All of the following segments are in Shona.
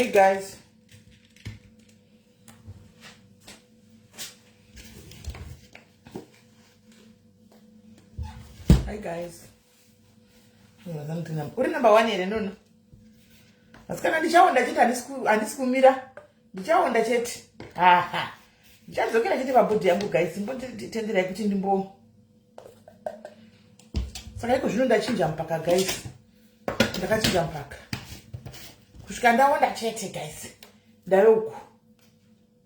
Hey guys. Hi guys. Uri number 1 here no. Asikana ndichaonda chete handisi kumira. Ndichaonda chete. Aha. Ndichadzokera chete pabhodhi yangu guys. Mbotitenderai kuti ndimbo. Saka iko zvino ndachinja mpaka guys. Ndakachinja mpaka. Kusvika ndaona chete guys. Ndave uku.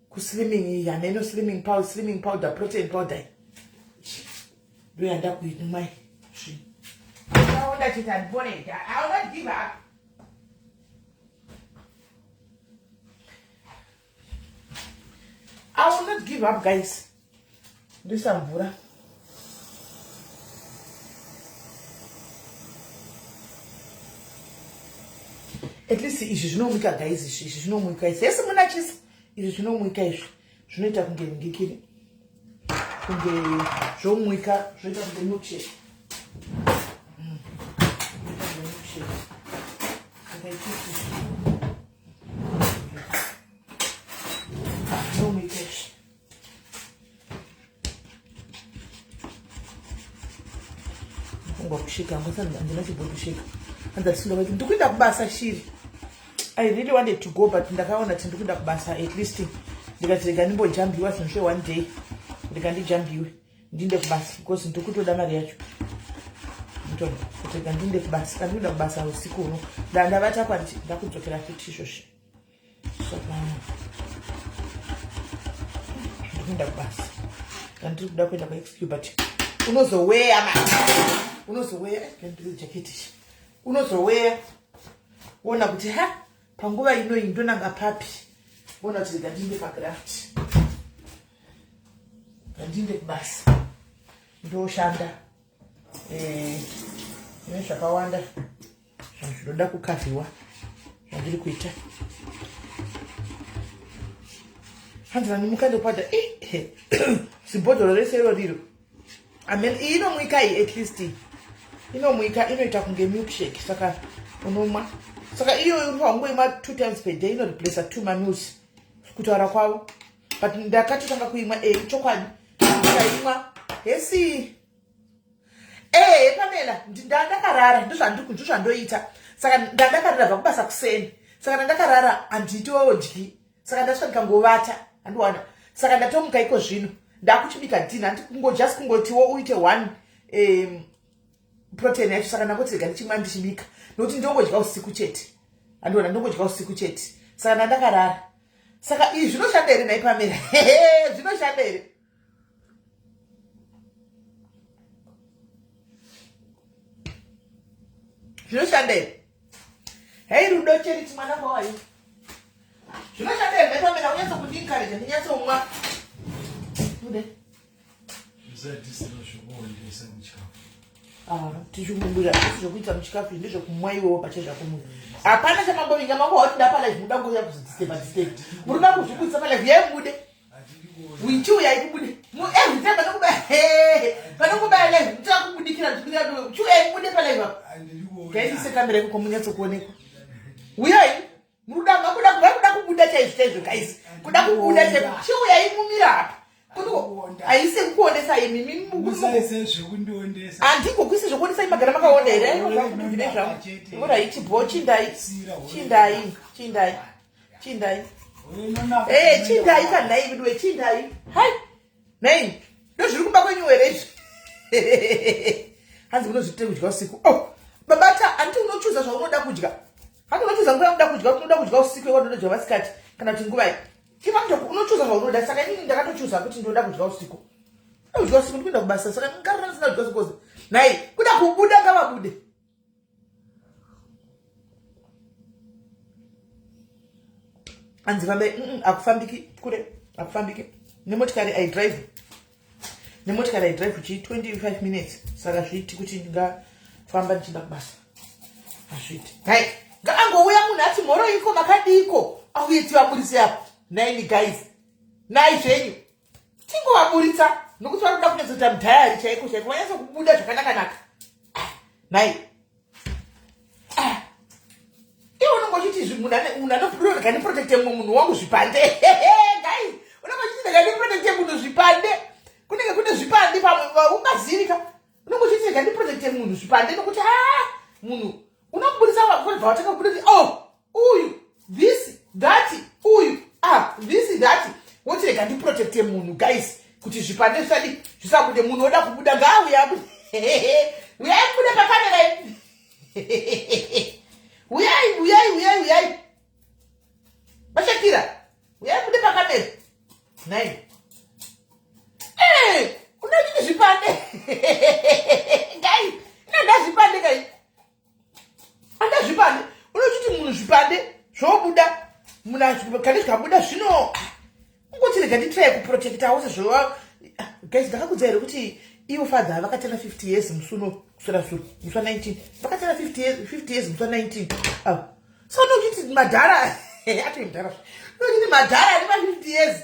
Kuslimming yaneno slimming powder, protein powder. Ndoyanda kuinwa. Ndaona chete andibone. I will not give up. I will not give up guys. This amvura. At least izvi zvinomwika guys, izvi zvinomwika izvi. Yese muna chisi, izvi zvinomwika izvi. Zvinoita kunge ngikiri. Kunge zvomwika, zvinoita kunge milkshake. Zvinomwika izvi. Kungwa kushika, handina chibhori kushika. Handatisinda kuti ndikuenda kubasa shiri. I really wanted to go but ndakaona kuti ndikuenda kubasa at least ndikati rega ndimbojambiwa zvinosve one day. Rega ndijambiwe ndinde kubasa because ndikutoda mari yacho. Nditona kuti rega ndinde kubasa. Kandi ndikuenda kubasa usiku uno. Ndavata kwati ndakudzokera futi izvozvi. Saka ndikuenda kubasa. Kandi ndikuda kuenda kwaXQ but unozoweya man. Unozoweya kandi jacket. Unozoweya wona kuti ha panguva ino indonanga papi wona kuti ngandinde pagraft ngandinde kubasa ndoshanda zvakawanda zvinoda kukavhiwa zvandiri kuita handina nimukande pada zibhodhoro rese riro amen inomwika at least inomwika inoita kunge milkshake saka unomwa saka iyo unongoimwa 2 times per day ino replace 2 meals kutaura kwavo but ndakatotanga kuimwa chokwadi ndikaimwa yesi Pamela ndakarara ndozvandoita saka ndakarara bva kubasa kuseni saka ndakarara handitowo dyi saka ndasvika ndikangovata handiwana saka ndatomuka iko zvino ndakuchibika dinner just kungotiwo uite 1 protein yacho saka ndangoti ndichimwa ndichibika nokuti ndongodya usiku chete handiona ndongodya usiku chete saka ndakarara saka izvi zvinoshanda here nai Pamela zvinoshanda here zvinoshanda here hei rudo cheriti mwana wawayo zvinoshanda here nai Pamela unyatso kundinkareja ndinyatsomwa ude tichumumbira zvokuita muchikafu ndezvokumwa iwowo pachezvakumwa hapana chamambovinga mangu wauti ndapala zvinoda ngoya kuzodisturba murikuda kuzvikudza palive yemude wichiuya ikubude panokubaya live mutakubudikira chiuya ikubude palive kaisise kamera iko komunyatsokuonekwa uyai muruda kubuda chaizvo kaisi kuda kubuda chiuya imumira apa aise kuonesa imimi handingokuisi zvokuonesa imagara makaona here ora chibho chindai kanai vidiwe chindai hai nei ndozviri kumba kwenyu here izvi hanzi munozviite kudya usiku babata handiti unochuza zvaunoda kudya handi unochuza nguva unoda kudya kuti unoda kudya usiku iwadododya masikati kana kuti nguvai unochuza zvaunoda saka inini ndakatochuza kuti ndoda kudya usiku kudya usiku ndikuenda kubasa saka ngarira ndisina kudya usiku nai kuda kubuda ngavabude hanzi vambe akufambiki kure akufambiki nemotikari aidrive uchi 25 minutes saka zviiti kuti ndingafamba ndichienda kubasa hazviiti hai ngaangouya munhu ati mhoro iko makadiko auye tivaburise apo naini guys nai zvenyu tingovaburitsa nokuti varikuda kunyatsota mudhayari chaiko vanyatsa kubuda zvakanaka nai iwe unongochiti munhu anoprotecte munhu wangu zvipande guys unongochiti kandiprotecte munhu zvipande kunenge kune zvipande pamwe ungazivika unongochiti kandiprotecte munhu zvipande nokuti munhu unobudisa vakobva watakabuda uyu this that uyu this that woti rega ndiprotecte munhu guys kuti zvipande zvisabude munhu oda kubuda ngaauya uyai kubuda pakamera uyai Mashakira uyai kubuda pakamera nai unachiti zvipande guys nanda zvipande guys anda zvipande unachiti munhu zvipande zvobuda munhu kana zvikabuda zvino ungoti rega nditrai kuprotectawo sezvo guys ndakakuudza here kuti ivo father vakatana 50 years musuno kusora muswa 19 vakatana 50 years muswa 19 so nokuti madhara ati mdhara nokuti madhara ane 50 years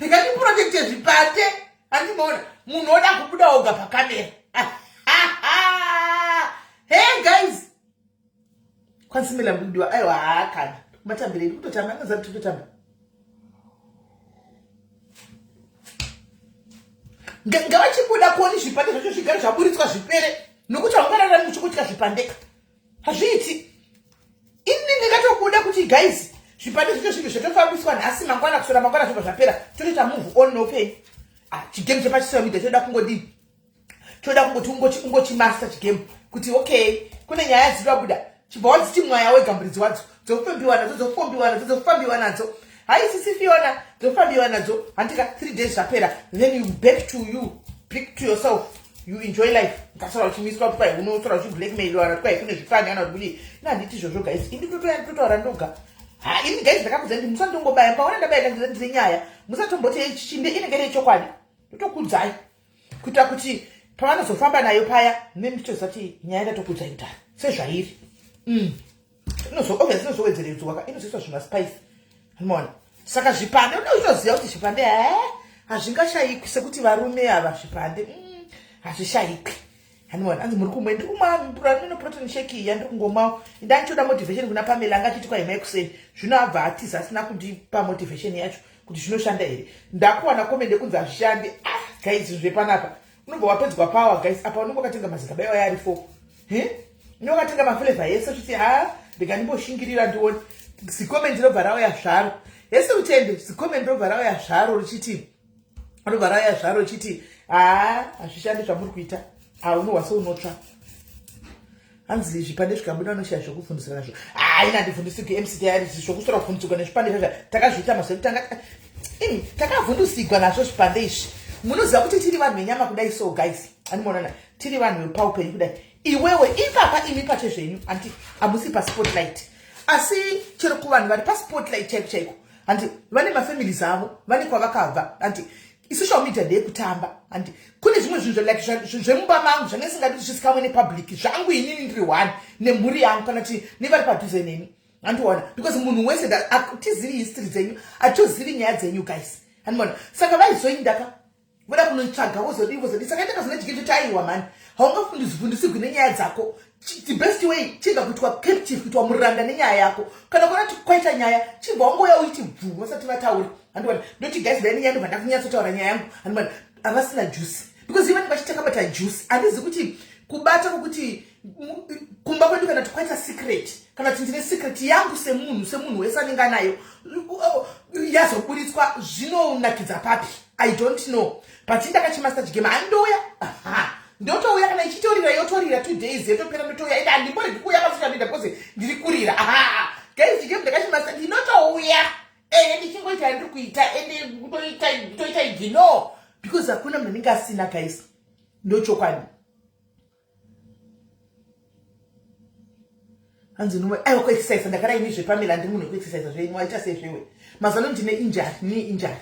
rega ndiprotecte zvipande andimoona munhu oda kubuda oga pakamera hey guys kwansimela mbudiwa aiwa haakana matambirei kutotamba angazavi tototamba ngavachibuda kuoni zvipande zvacho zvigare zvaburitswa zvipere nokuti haungararami muchikutya zvipandeka hazviiti ini ndingatobuda kuti guys zvipande zvacho zvinhu zvatofambiswa nhasi mangwana kusora mangwana zvobva zvapera totoita move on noupenyu chigame chepachisocial media choda kungodi choda kungoti ungochimaster chigame kuti okay kune nyaya dzinobuda chibva wadziti mwaya wegamburidzi wadzo dzofambiwa nadzo haisisi Fiona dzofambiwa nadzo handika 3 days zvapera then you back to yourself you enjoy life ukasara uchimiswa kwai unosara uchiblackmailwa kwai kune zvifani ana kuti handiti izvozvo guys inditotaura ndoga ini guys ndakakuudza ndi musandongobaya paona ndabayika ndine nyaya musatomboti chinde inenge iri chokwadi ndotokuudzai kuitira kuti pavanozofamba nayo paya nemutozati nyaya ndatokuudzai kudhara sezvairi obviously inozowedzeredzwa inozoiswa zvimaspice unoona saka zvipande unoitoziva kuti zvipande hazvingashayikwi sekuti varume ava zvipande hazvishayikwi unoona anzi muri kumwe ndinoprotein shake iya ndiri kungomwawo ndandichoda motivation kuna Pamela angachiti kwaimai kuseni zvino abva atiza asina kundipa motivation yacho kuti zvinoshanda here ndakuwana komende kunzi hazvishande guys zvepanapa unobva wapedzwa power guys apa unenge wakatenga mazigabaiwa yari 4 unowakatenga maflavor yese kuti ndega ndimboshingirira ndione zikome ndinobva rauya zvaro yese utende zikome ndinobva rauya zvaro richiti hazvishandi zvamuri kuita unohwa seunotsva hanzi zvipande zvikabuda unoshaya zvokufundisira nazvo ina ndifundisike mct yari zvokusora kufundisirwa nezvipande zvazvo takazviita mazvekutanga takavhundusigwa nazvo zvipande izvi munoziva kuti tiri vanhu venyama kudai so guys animonana tiri vanhu vepaupenyu kudai iwewe ipapa imi pache zvenyu anti hamusi paspotlight asi chero kuvanhu vari paspotlight chaiko chaiko anti vane mafamilies avo vane kwavakabva anti isocial media ndeyekutamba anti kune zvimwe zvinhu like zvemumba mangu zvange singadi zvizikamwe nepublic zvangu inini ndiri one nemhuri yangu kana kuti nevari padhuze neni andiona because munhu wese tizivi history dzenyu atozivi nyaya dzenyu guys andiona saka vaizoi voda kunotsvaga vozodi saka ndakazonedikiti kuti aiwa mani haungafundisirwi nenyaya dzako the best way chinga kuitwa captive kuitwa muranda nenyaya yako kana kuona kwaita nyaya chibva wangoya uiti bvu vasati vatauri andiona ndoti guys dai nenyaya ndobva ndakunyatsotaura nyaya yangu andiona havasina juice because even vachitaka bata juice handizi kuti kubata kokuti kumba kwedu kana tikwaita secret kana kuti ndine secret yangu semunhu wese anenge anayo yazoburitswa zvinonakidza papi I don't know but ndakachimaster chigame andoya ndotouya kana ichitorira yotorira 2 days yotopera ndotouya ende handimbori ndikuuya pasocial media because ndiri kurira guys chigame ndakachimasta ndinotouya ndichingoita ndiri kuita ende kutoita igino because hakuna munhu anenge asina guys ndochokwadi hanzi nomwe aiwa kuexercise ndakaraini zvepamela ndiri munhu wekuexercise zvenyu waita sezvewe mazano ndine injari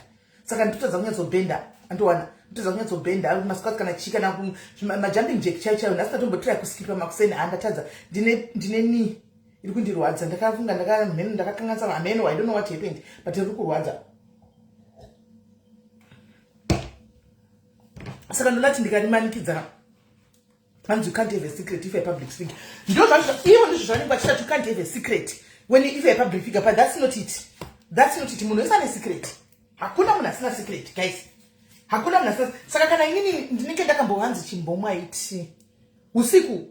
saka nditodza kunyatsobhenda andiwana nditodza kunyatsobhenda masikati kana chika na majumping jack chaichayo ndasitatombotirai kuskipa makuseni handatadza ndine ni iri kundirwadza ndakafunga ndakakanganisa mameno I don't know what happened but iri kurwadza saka ndonati ndikarimanikidza hanzi you can't have a secret if a public speaking ndo zvazvo ivo ndizvo zvanenge vachita you can't have a secret when if you're a public figure, but that's not it. That's not it. Munhu is a secret. Hakuna munhu asina secret, guys. Hakuna munhu asina. Saka kana inini ndinenge ndakambohanzi chimbomwa iti. Usiku,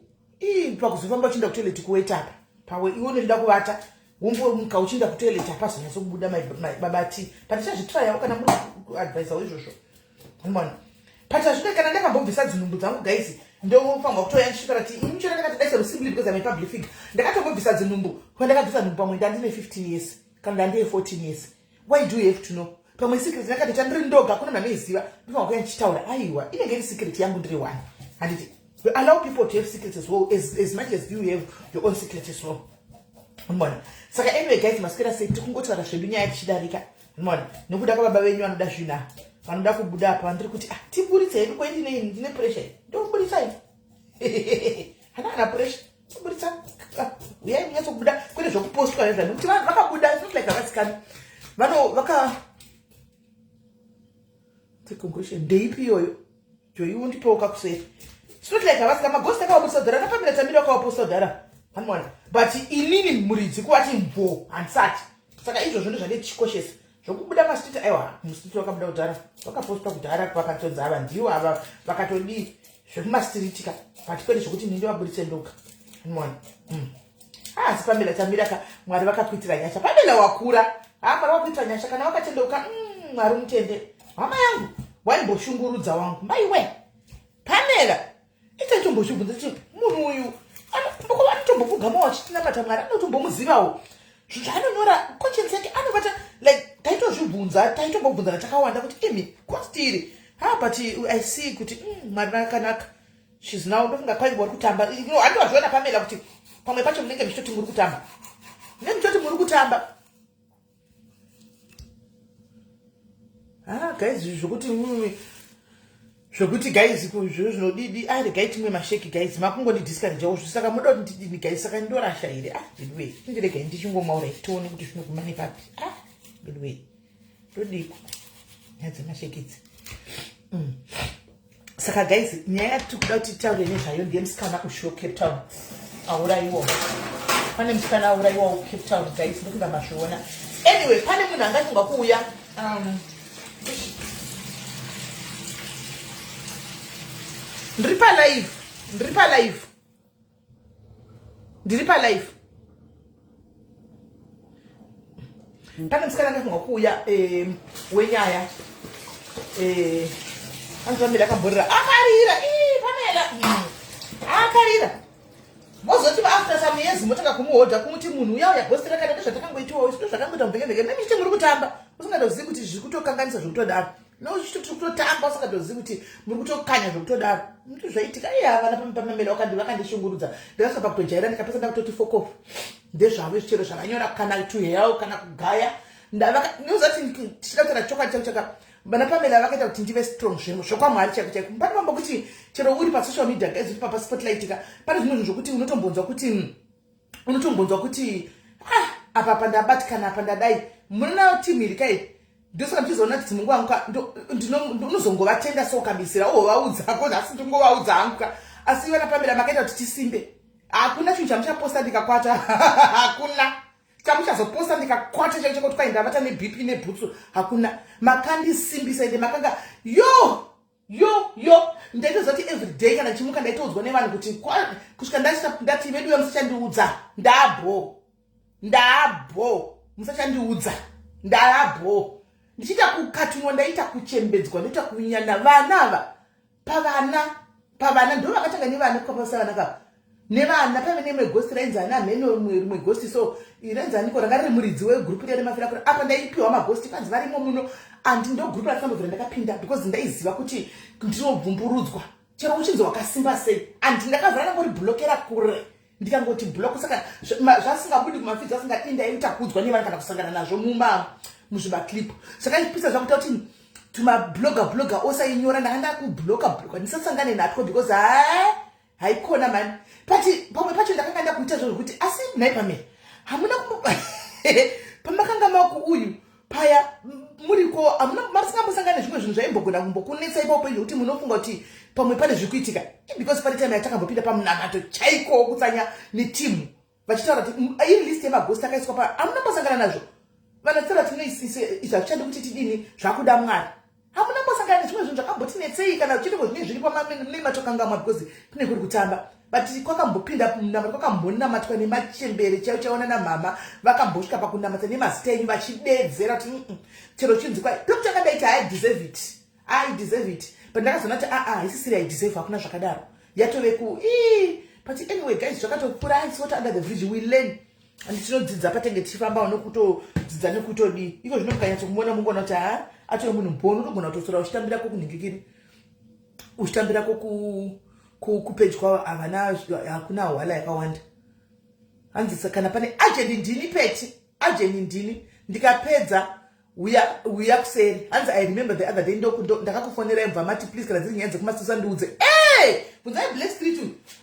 pakuzofamba uchinda kutoilet kuweta apa. Pawe ione nda kuvata, wombo muka uchinda kutoilet apa zonyaso kubuda babati. Patichazvitry yawo kana muri advisor izvozvo. Unoona. Patazvide kana ndakambobvisa dzinhumbu dzangu guys. Ndofanga kutoya ndisvikira kuti inchona ndakatadaisa simply because I'm a public figure. Ndakatobvisa dzinhumbu. Kwandakabvisa nhumbu pamwe ndandine 15 years. Kana ndandine 14 years. Why do you have to know? Pamwe secret ndakati chandiri ndoga kuna nanoiziva. Ndofanga kuya ndichitaura aiwa. Inenge iri secret yangu ndiri one. Handiti. You allow people to have secrets as well as much as you have your own secret as well. Umeona? Saka anyway guys, masikira sei tikungotaura zvedu nyaya tichidarika. Umeona? Nekuda kwababa venyu vanoda zvina. Vanoda kubuda apa ndiri kuti tiburitse hedu kwa ndine pressure. Ndokuburitsa ini. Hana pressure. Kuburitsa. Uyai munyatso kubuda kwene zvokupostwa nezvani. Kuti vanhu vakabuda it's not like avasikana. Vaka the conclusion ndeipi iyoyo. Joyi undipoka kuseri. It's not like avasika magosi akawaposta dhara napamira tamira akawaposta dhara. Hanmwana. But inini muridzi kuwati mbo hansati. Saka izvo zvino zvandechikoshesa. Zvokubuda masititi aiwa musititi wakabuda kudhara. Vakapostwa kudhara vakatonzi ava ndiwo ava vakatodi zvekumasitiritika. But kwete zvokuti ninde waburitse ndoka. Hanmwana. Asi pamela tamira Mwari vakakuitira nyasha. Pamela wakura. Mwari wakuitira nyasha kana wakatendeuka Mwari mutende. Mama yangu waimboshungurudza wangu. Maiwe. Pamela. Ita tomboshubvunza kuti munhu uyu anotombopfugama wachitinamata Mwari anotombomuzivawo zvaanonyora conscience yake anobata like taitozvibvunza taitombobvunzana takawanda kuti imi kwastiri but I see kuti Mwari vakanaka she's now ndofunga kwai muri kutamba andozviona Pamela kuti pamwe pacho munenge muchitoti muri kutamba guys zvokuti guys zvinodidi regai timwe masheki guys makungoni discourage wo saka muda kuti ndidini guys saka ndorasha ire anyway ndirega ndichingomwaura tione kuti zvinoguma nepapi anyway ndodiko nyadze masheki idzi saka guys nyaya tikuda kuti taure nezvayo ndiye musikana kushow Cape Town auraiwa pane musikana auraiwa Cape Town guys ndokuda mazviona anyway pane munhu angatunga kuuya ndiri pa live pane musikana akafunga kuuya wenyaya anzvambira akamborera akarira Pamela akarira mozoti after some years motanga kumuhodha kumuti munhu uya uyagosti rakada ndozvatakangoitiwawo ndozvakangoita mubhekebheke nemichiti muri kutamba usingadozivi kuti zviri kutokanganisa zvokutodaro nochitoti kutotamba usingatozivi kuti muri kutokanya zvokutodaro muti zvaitika havana pamamela vakandishungurudza ndakasvika pakutojaira ndikapesa ndakutoti fokofu ndezvavo zvichero zvavanyora kana tuheyawo kana kugaya ndozati tichida kutaura chokwadi chauchaka vana Pamela vakaita kuti ndive strong zvokwamwari chaiko chaiko pane mambo kuti chero uri pasocial media guys uri paspotlightika pane zvimwe zvinhu zvokuti unotombonzwa kuti apa pandabatikana apa ndadai murinawo timu iri kai ndosaka ndichizoona kuti mungu wangu ndinozongovatenda sokabisira ovaudza asi ndingovaudza hangu asi vana Pamela makaita kuti tisimbe hakuna chinhu chamuchaposta ndikakwata hakuna chamuchazoposta ndikakwata chaicho kuti kwai ndavata nebp nebhutsu hakuna makandisimbisa ende makanga yo ndaitozati everyday kana chimuka ndaitoudzwa nevanhu kuti kusvika ndati vedu musachandiudza ndabho musachandiudza ndabho ndichiita kukatunwa ndaita kuchembedzwa ndaita kunyana vana ava pavana ndo vakatanga nevana kwapasa vana nevana pave nemwe ghost rainzani amheno mwe ghost so irainzaniko ranga riri muridzi wegrupu rere mafira apa ndaipiwa maghost panzi varimo muno andi ndo grupu rakambovhira ndakapinda because ndaiziva kuti ndinobvumburudzwa chero uchinzi wakasimba sei andi ndakavhara nangori blokera kure ndikangoti block saka zvasingabudi kumafidzi asingadi ndaita kudzwa nevanhu kana kusangana nazvo muzvimaclip saka ipisa zvakuita kuti tumabloga osainyora ndakanda kubloka ndisasangane natwo because haikona mani pamwe pacho ndakanga ndakuita zvo zvekuti asi nai Pamela hamuna pamakanga mako uyu paya muriko masingambosangana zvimwe zvinhu zvaimbogona kumbokunetsa ipapo kuti munofunga kuti pamwe pane zvikuitika because pane time yatakambopinda pamunamato chaiko kutsanya netimu vachitaura kuti iri list yemaghost akaiswa pa hamuna mbosangana nazvo. Vanataura kuti izvachishande kuti tidini zvakuda Mwari. Hamuna mbosangana nezvimwe zvinhu zvakambotinetsei kana uchitiko zvine zviripo nematokangamwa because kune kuri kutamba. But kwakambopinda munamata kwakambonamatwa nemachembere chaiwo chaona namama vakambosvika pakunamata nemazita enyu vachidedzera kuti chero chinzi kwai pekuti akadaiti I deserve it but ndakazoona kuti isisiri I deserve hakuna zvakadaro yatove ku but anyway guys zvakatokura it's what under the bridge we learn and tinodzidza patenge tichifamba nokutodzidza nekutodii iko zvino mukanyatso kumona mungona kuti atove munhu mbono unogona kutosora uchitambira kokunhingikiri uchitambira kupage kwavo havana hakuna hwala yakawanda hanzi kana pane agent ndini peti agent ndini ndikapedza uya kuseri hanzi I remember the other day ndakakufonera imva mati please kana dziri nyaya dzekumasisa ndiudze kunzai black street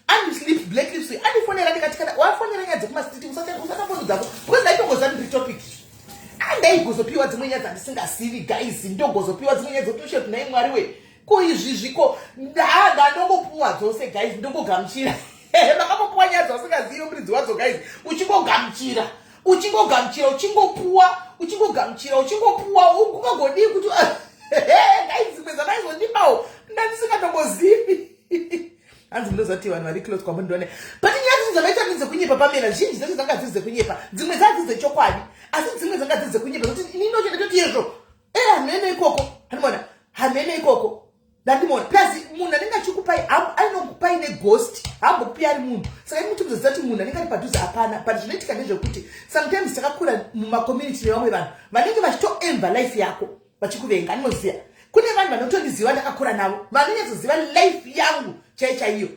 and sleep black lips andifonera ndikati kana wafonera nyaya dzekumasiti usatafoni dzako because ndaitongozandiri topic andaigozopiwa dzimwe nyaya dzandisingasivi guys ndogozopiwa dzimwe nyaya dzotoshe kuti nai Mwari we kuizvizviko ndanongopuwa dzose guys ndongogamuchira makapopuwa nyaya dzausingazii muridzi wadzo guys uchingogamuchira uchingopuwa ungagodii kuti guys dzimwe dzamaizondipawo ndandisingatongozivi hanzi munozati vanhu vari close kwambo ndone but nyaya dzisi dzamaita ndidzekunyepa pamena zhinji dzacho dzanga dziri dzekunyepa dzimwe dzadzi dzechokwadi asi dzimwe dzanga dziri dzekunyepa kuti ininochenda toti yezvo hamene ikoko handimona hamene ikoko ndandimona plus munhu anenge achikupai anokupai neghost hambokupi ari munhu saka imuti kuzozati munhu anenge ari padhuze hapana but zvinoitika ndezvekuti sometimes takakura mumacommunity nevamwe vanhu vanenge vachitoemva life yako vachikuvenga anoziva kune vanhu vanotondiziva ndakakura navo vanonyatsoziva life yangu chaiyo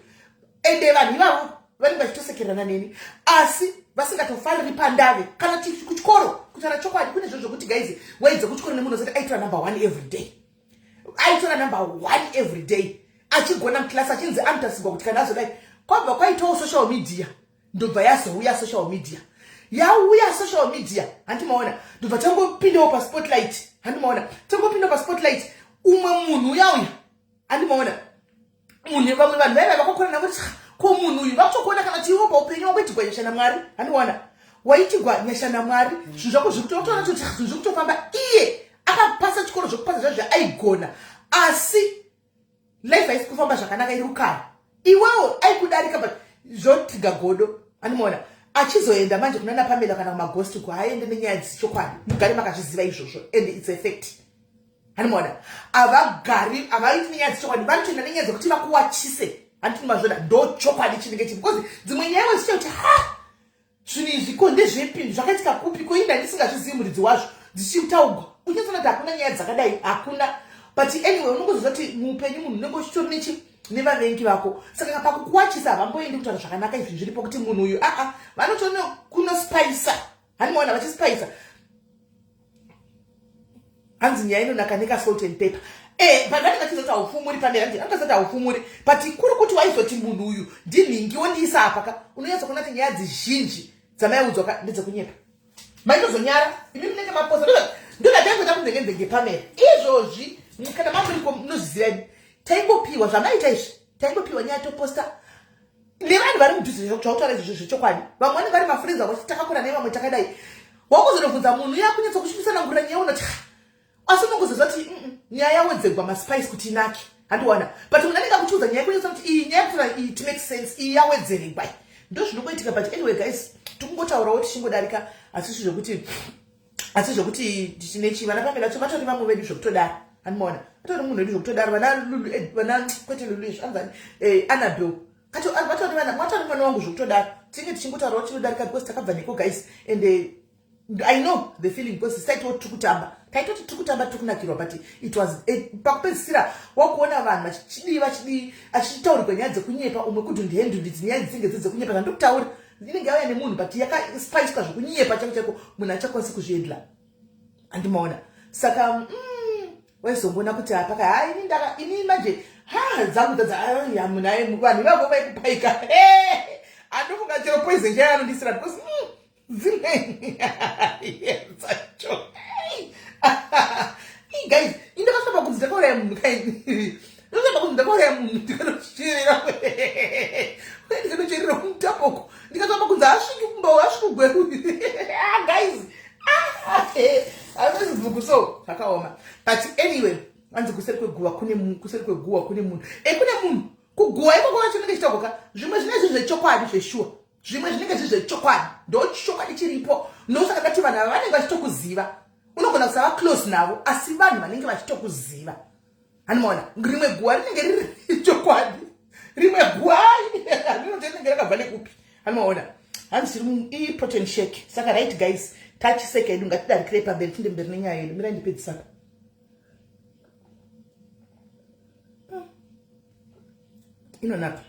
ende vanhu ivavo vanenge vachitosekerana neni asi vasingatofaniri pandave kana kuchikoro kutaura chokwadi kune zvo zvokuti guys waidze kuchikoro nemunhu asati aitora number 1 every day aitora number 1 every day achigona mklasi achinzi anotarisirwa kuti kana azodai kwabva kwaitawo social media ndobva yazouya social media yauya social media handimaona ndobva tangopindawo paspotlight handimaona tangopindawo paspotlight umwe munhu uyauya handimaona munhu vamwe vanhu vaiva vakakora navo ko munhu uyu vakutokuona kana tiwo paupenyu wangu itigwa nyasha naMwari handimaona waitigwa nyasha naMwari zvinhu zvako zvikutoona kuti zvinhu zvikutofamba iye akapasa chikoro zvokupasa zvazvo aigona asi life haisi kufamba zvakanaka iri kukara iwewo aikudarika but zvotiga godo handimaona achizoenda manje kunana Pamela kana kumaghosti kuhaende nenyaya dzichokwadi mugare makazviziva izvozvo and it's a fact handimaona avagari avaiti nenyaya dzichokwadi vanotoenda nenyaya dzekuti vakuwachise handiti mazvoda ndo chokwadi chinenge chii because dzimwe nyaya wezicha kuti zvinhu izvi ko ndezvepi zvakaitika kupi koinda ndisingazvizivi muridzi wazvo dzichitaugwa uchizoona kuti hakuna nyaya dzakadai hakuna but anyway unongoziva kuti muupenyu munhu unenge uchitori nevavengi vako saka pakukuwachisa havamboendi kutaura zvakanaka izvi zviripo kuti munhu uyu vanotoona kunospiisa handimaona vachispiisa hanzi nyaya inonaka nekasalt and pepper but vanenge chizoti haufumuri pamberi anokazoti haufumuri but kuri kuti waizoti munhu uyu ndinhingi wondiisa apaka unonyatsa kuona kuti nyaya dzizhinji dzamaiudzwa ndedzekunyepa maitozonyara imi munenge maposa ndodatangoita kunzenge pamera izvozvi kana mamuriko munozvizirani taingopiwa zvamaita izvi taingopiwa nyaya toposta nevanhu vari mudhuze zvautaura izvozvo zvechokwadi vamwe vanenge vari mafriends avo takakura nevamwe takadai wakuzonobvunza munhu yakunyatsa kusvibisana nyaya unoti asi unongozozva kuti nyaya yawedzegwa maspice kuti inake handiwana but munhu anenge akuchiudza nyaya kunyatsa kuti iyi nyaya kutora it makes sense iyi yawedzeregwa ndo zvinongoitika but anyway guys tikungotaurawo tichingodarika asi zvokuti tichinechi vana Pamela vatori vamwe vedu zvokutodara handimaona vatori munhu vedu zvokutodara vana kwete lulu izvi anzani Annabel vatori mwana wangu zvokutodara tinge tichingotaurawo tichinodarika because takabva neko guys and I know the feeling because saitoo tikutamba taitoti tikutamba tikunakirwa but it was pakupedzisira wakuona vanhu vachidii achitaurikwa nyaya dzekunyepa umwe kuti ndihendundidzi nyaya dzinenge dzekunyepa zandokutaura inenge yauya nemunhu but yakaspicewa zvokunyepa chako chako munhu achakwanisi kuzviendla handimaona saka waizongoona kuti apaka ini manje dzangu munhu vanhu ivavo vaikupaika andofunga chero poison njaya anondisira because dzacho guys indakasvapa kunzi ndakauraya munhu kaini ndakasvapa kunzi ndakauraya munhu ndikanocherera ndikanocherera kumutapoko ndikasvapa kunzi asviki so zvakaoma. But anyway, anzi kuseri kweguwa kune munhu, kuseri kweguwa kune munhu. Kune munhu kuguwa ikoko chinenge chitakuka zvimwe zvinenge zvechokwadi zveshuwa, zvimwe zvinenge zvechokwadi ndochokwadi chiripo. Nosaka kati vanhu ava vanenge vachitokuziva, unogona kusava close navo asi vanhu vanenge vachitokuziva. Anoona rimwe guwa rinenge riri chokwadi, rimwe guwa rinenge rakabva nekupi. Anoona hanzi i protein shake. Saka right guys, tachiseka edu ngatidarikire pamberi tinde mberi nenyaya yedu. Mira ndipedzisa inonaka.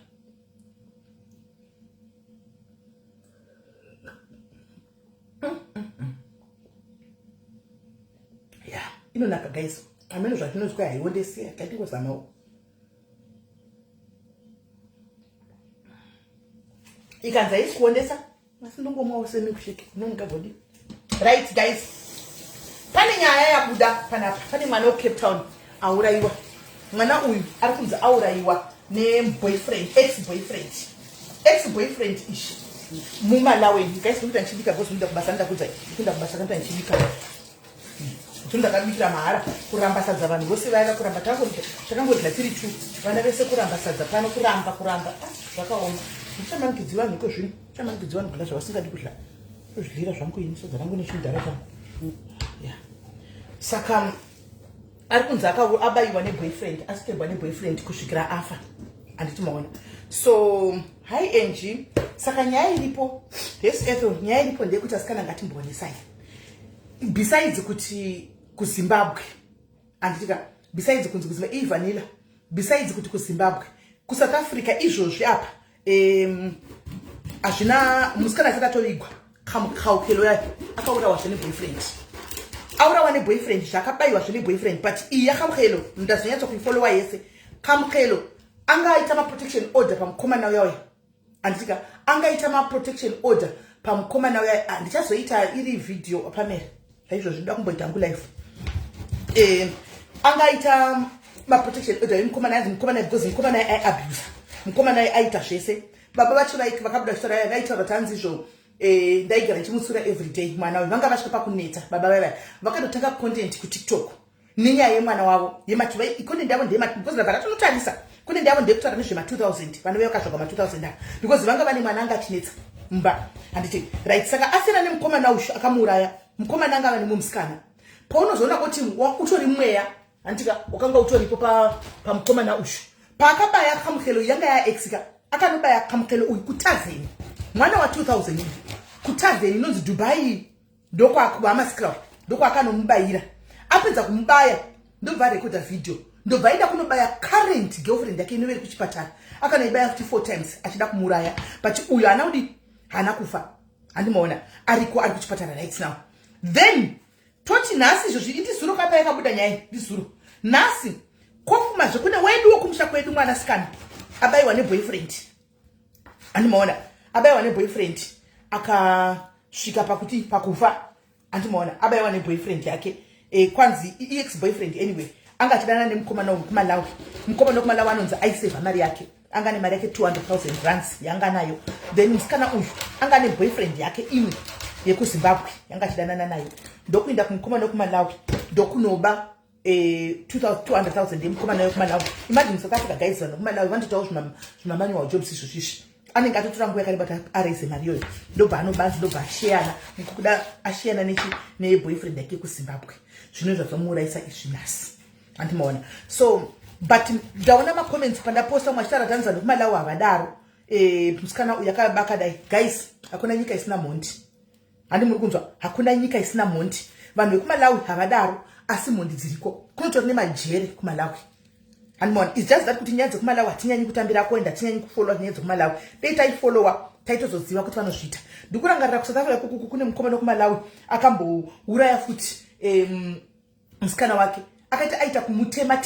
Yeah, inonaka guys. Ameno zvatinozwa haiondesi akatingozamawo. Ikanza isikuondesa asi ndongomwawo semikushiki nongabodi. Right guys, pane nyaya yabuda panapa. Pane mwana weCape Town auraiwa. Mwana uyu ari kunzi auraiwa neboyfriend, ex-boyfriend ishi muMalawi. Guys, ndikuita nchibika bosi ndikuda kubasa ndakudza ndikuda kubasa kanta nchibika. Ndakabikira mahara kuramba sadza vanhu vose vaiva kuramba takangorya tiri 2 vana vese kuramba sadza pano kuramba zvakaoma. Ndichamanikidziwa niko zvino chamanikidziwa nokudya zvavasingadi kudya kuzvidlira zvamukuini sadza rangu nechidhara changu. Saka ari kunzi abaiwa neboyfriend, asiterwa neboyfriend kusvikira afa. Anditi maona. So hi Angie, saka nyaya iripo yes Ethel, nyaya iripo ndeyekuti asikana ngatimbonesai. Besides kuti kuZimbabwe, anditika besides kunzi kuZimbabwe ivanilla, besides kuti kuZimbabwe, kuSouth Africa izvozvi apa azvina musikana akatorigwa kamukaukelo yake akaurawa zvine boyfriend. Aurawa neboyfriend zvakabaiwa zvine boyfriend, but iyi yakamukelo ndazonyatsa kuifollowa yese. Kamukelo angaita protection order pamukomana uya. Anditika angaita protection order pamukomana uya. Ndichazoita iri video pamera izvo zvinoda kumboita ngu live. Angaita protection order mukomana yanzi mukomana because mukomana abuse, mukomana aita zvese. Baba vacho vakabuda story yakaita kuti hanzi izvo ndaigara ndichimutsura every day. Mwana uyu vanga vasvika pakuneta. Baba vaya vakatotanga content kuTikTok nenyaya yemwana wavo yemati content yavo ndeyemati because vakatonotarisa content yavo ndeyekutaura nezvema 2000 vanhu vayakazvoka ma 2000 because vanga vane mwana anga achinetsa mba. Handiti right. Saka asina nemukomana ushu akamuuraya. Mukomana anga vane musikana paunozoona kuti utori mweya. Handika wakanga utoripo pamukomana ushu paakabaya kamukelo yanga yaexika akanobaya kamukelo uyu kutazeni mwana wa 2000 kutazeni inonzi Dubai ndoko akuamasikira ndoko akanomubayira. Apedza kumubaya ndobva rekoda video ndobva ida kunobaya current girlfriend yake inoveri kuchipatara akanoibaya futi 4 times achida kumuraya. But uyu hana kudi hana kufa. Handimaona ariko ari kuchipatara right now. Then toti nasi izvo ndizuro kapa yakabuda nyaya ndizuro nasi kofuma zvekune wedu wokumusha kwedu mwana sikana abaiwa neboyfriend. Handimaona abaiwa neboyfriend akasvika pakuti pakufa. Handimaona abaiwa neboyfriend yake kwanzi ex boyfriend anyway angatidana nemukomana wekuMalawi. Mukomana wekuMalawi anonzi aiseva mari yake anga ne mari yake 200,000 rands yanga nayo. Then musikana uyu anga ne boyfriend yake imwe yekuZimbabwe yanga chidanana nayo ndokuenda kumukomana wekuMalawi ndokunoba 200,000 yemukomana wekuMalawi. Imagine South Africa guys vanhu vekuMalawi vandotawo zvimamanywa jobs izvo zvishi anenge atotora nguva yakareba araise mari yoyo ndobva anobanzi ndobva ashiyana nekuda ashiyana neboyfriend yake kuZimbabwe zvino zvazomuuraisa izvi nhasi. Handimaona. So but ndaona macomments pandaposta mwachitara tanzania vekuMalawi havadaro. Musikana uyu yakabaka dai guys hakuna nyika isina mhondi. Handi muri kunzwa hakuna nyika isina mhondi. Vanhu vekuMalawi havadaro asi mhondi dziriko. Kunotori nemajere kuMalawi. Handimaona. It's just that kuti nyaya dzekuMalawi hatinyanyi kutambira kuenda hatinyanyi kufollowa nyaya dzekuMalawi. Dei taifollowa taitozoziva kuti vanozviita. Ndikurangarira kuSouth Africa kune mukomana wekuMalawi akambouraya futi musikana wake akaita aita kumutema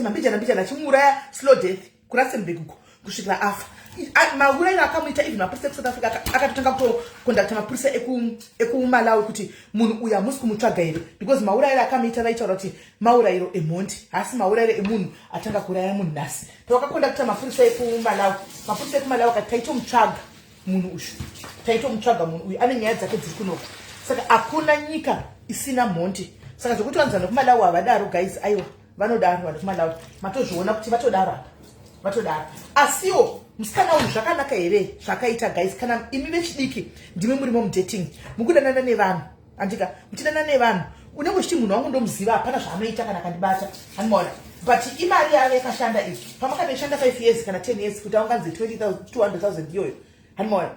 mbijana achimuuraya slow death kuRustenburg uko kusvikira afa. Maurayiro akamuita even mapurisa ekusouth Africa akatotanga kutokondakta mapurisa ekuMalawi kuti munhu uyu hamusi kumutsvaga here because maurayiro akamuita vaitaura kuti maurayiro emhondi asi maurayiro emunhu atanga kuuraya munhu nhasi. Tawakakondakta mapurisa ekuMalawi. Mapurisa ekuMalawi akati taitomutsvaga munhu uyu ane nyaya dzake dziri kunoko. Saka hakuna nyika isina mhondi. saka zvokuti vanhu vanokumalawi havadaro guys, aiwa vanodaro vanhu kumalawi, matozviona kuti vatodaro asiwo musikana uyu zvakanaka here zvakaita guys. Kana imi vechidiki ndimi murimo mudating mukudanana nevanhu, andika muchidanana nevanhu unenge uchiti munhu wangu ndomuziva hapana zvaanoita kana kandibata, hanimaona, but imari yave yakashanda iyi pamakanoishanda 5 years kana 10 years kuti aunganzi 200,000 iyoyo, hanimaona.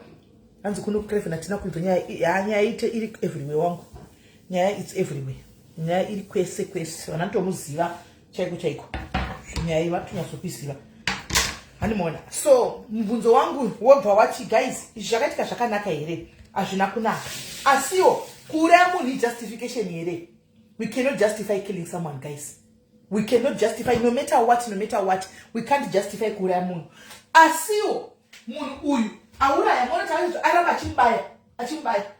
Hanzi kuno kukrefena hatina kuibva nyaya ite iri everywhere wangu, nyaya it's everywhere, nyaya iri kwese vanatomuziva chaiko nyaya iyi vatonyatsokwiziva, hanimona. So mubvunzo wangu wobva wati guys izvi zvakaitika zvakanaka here, hazvina kunaka, asiwo kuuraya munhu ijustification here. We cannot justify killing someone guys, we cannot justify no matter what we can't justify kuuraya munhu. Asiwo munhu uyu auraya mona taiti aramba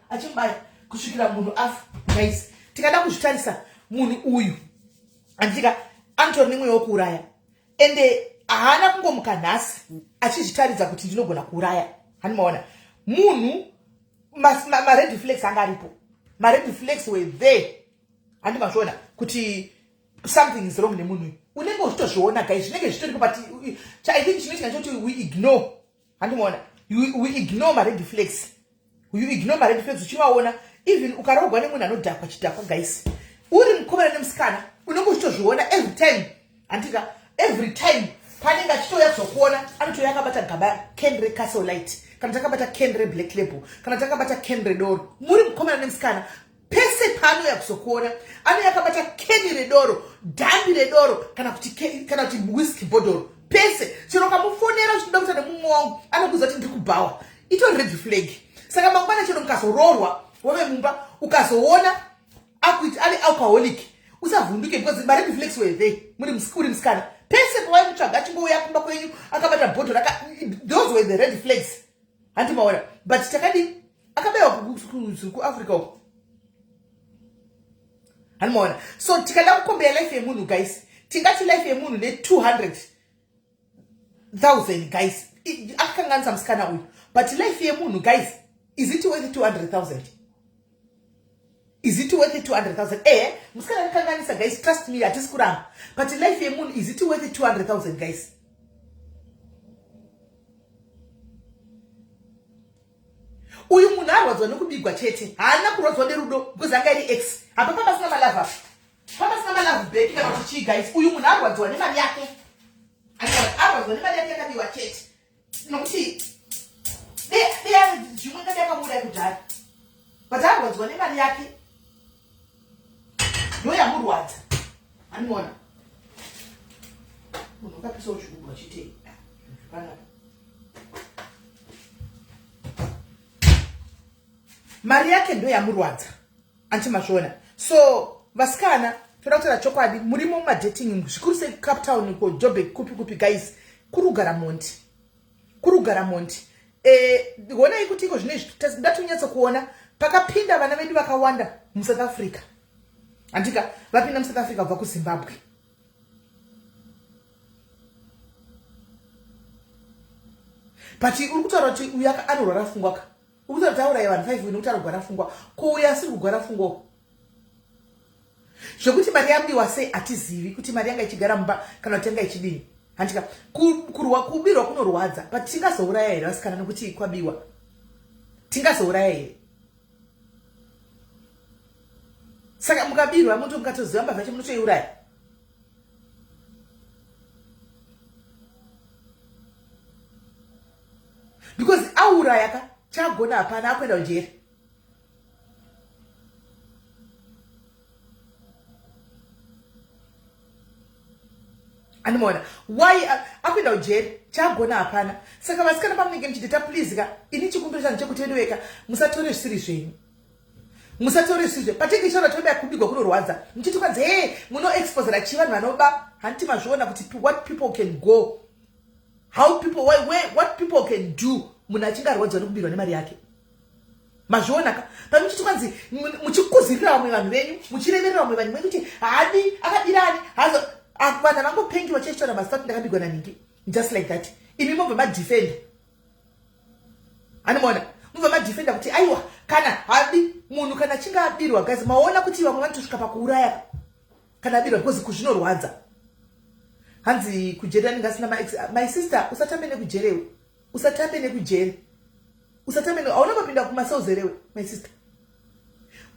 achimbaya kusvikira munhu afa guys. Tikada kuzvitarisa munhu uyu andika anotori nemweya wokuuraya ende haana kungomuka nhasi achizvitaridza kuti ndinogona kuuraya, hanimaona. Munhu mared flags anga aripo, mared flags were there, handimazviona kuti something is wrong nemunhu uyu. Unenge uchitozviona guys, zvinenge zvitoripo, but I think chinoitika choti we ignore, handimona, we ignore mared flags, uchivaona even ukarogwa nemunhu anodhakwa chidhakwa guys, uri mukomana nemusikana unenge uchitozviona every time, handika every time panenge achitouya kuzokuona anotoya akabata gaba Kenre Castle Light kana takabata Kenre Black Label kana takabata Kenre Doro, muri mukomana nemusikana pese panoya kuzokuona anoya akabata Kenny Redoro, Dambi Redoro kana kuti whisky bodoro pese. Chero kamufonera uchida kuti nemumwe wangu anokuza kuti ndiri kubhawa, itori red flag. Saka mangwana chero mukazororwa wove mumba ukazoona akuiti ari alcoholic usavhunduke, because my red flags were there, muri musikana pese pawaimutsvaga achingouya kumba kwenyu akabata bhodhoro, those were the red flags, handimaona. But takadi akabewa kuAfrica uko, handimaona. So tikada kukombera life yemunhu guys, tingati life yemunhu ne200,000 guys, akakanganisa musikana uyu, but life yemunhu guys, is it worth 200,000? Is it worth 200,000? Musikana akakanganisa guys, trust me, hatisi kuramba, but life yemunhu, is it worth 200,000 guys? Uyu munhu arwadzwa nekubigwa chete, haana kurodzwa nerudo, because anga iri ex. Apa pasina malava, pasina malava back kana kuti chi guys. Uyu munhu arwadzwa nemari yake, arwadzwa nemari yake yakabiwa chete, nokuti zvimwe ngati akamuda kudhara, but arwadzwa nemari yake ndoyamurwadza, haniona. Munhu akapisawo chigubwa chitei zvakanaka, mari yake ndo yamurwadza, antimazviona. So vasikana toda kutaura chokwadi, murimo mumadating zvikuru seCape Town ko Joburg kupi guys, kurugara mondi honai kuti iko zvinezvi ndatonyatsa kuona pakapinda vana vedu vakawanda muSouth Africa, andika vapinda muSouth Africa kubva kuZimbabwe. But uri kutaura kuti uyu anorwara pfungwa ka, uri kutaura kuti auraya vanhu 5 uyu arwara pfungwa, ko uyu asiri kugara pfungwa, zvokuti mari yabiwa sei hatizivi, kuti mari yanga ichigara mumba kana kuti yanga ichidini, handika kubirwa kunorwadza, but tingazouraya here vasikana nokuti kwabiwa, tingazouraya here. Saka mukabirwa muto mukatoziva mbavha chemunotoiuraya, because auraya ka chagona hapana akwenda kujeri. Animona, why akwenda kujeri chagona hapana. Saka vasikana pamunenge muchideta please ka ini chikumbiro changu chekutendeweka, musatore zvisiri zvenyu, musatore zvisiri zvenyu. Patinge chora toda kubigwa kunorwadza muchiti kwanzi muno expose ra chivanhu vanoba, hantimazviona kuti what people can go, how people what people can do. Munhu achinge arwadzwa nekubirwa nemari yake, mazviona ka pamuchiti kwanzi muchikuzirira vamwe vanhu venyu, muchireverera vamwe vanhu venyu kuti hadi akabirani hazo vanhu vangopengiwa chechitona masitati ndakabigwa naningi, just like that. Imi mobva madefend, hanimona mubva madefenda kuti aiwa kana habi munhu kana chinga abirwa guys maona kuti vamwe vanotosvika pakuuraya kana abirwa because kuzvinorwadza hanzi kujere ningasina my sister usatambe nekujerewe usatambe nekujere usatambe hauna mapinda kumaseuzi erewe my sister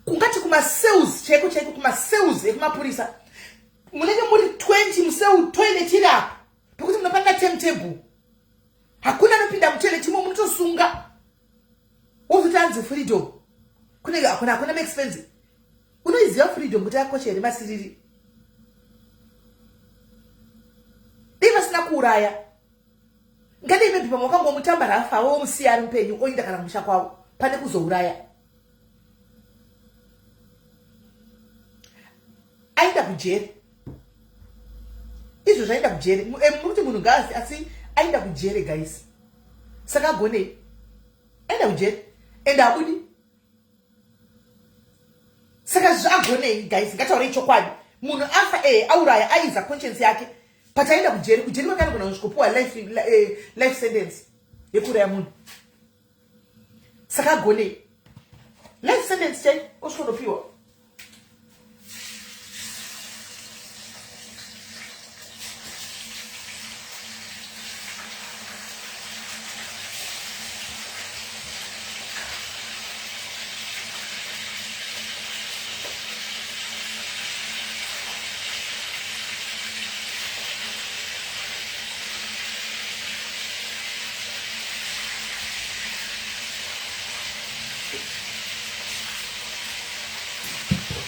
kungati kumaseuzi chaiko chaiko kumaseuzi ekumapurisa munenge muri 20 museu toilet iri apa pekuti munopanda timetable hakuna anopinda mutoilet imo munotosunga wozoti hanzi freedom kunenge hakuna maexpensive unoiziva freedom kuti yakoshere masiriri dei vasina kuuraya ngadei maybe pamwe wakangomutamba rafa womusiya ari mupenyu oinda kana musha kwavo pane kuzouraya aenda kujere izvo zvaenda kujere muruti munhu ngazi asi aenda kujere guys saka agonei aenda kujere ende abudi saka zvagonei guys ngataurei chokwadi munhu afa auraya aiza conscience yake but aenda kujere kujere kwakanogona kusvikopuwa life sentence yekuraya munhu saka agonei life sentence chai osvikonopiwa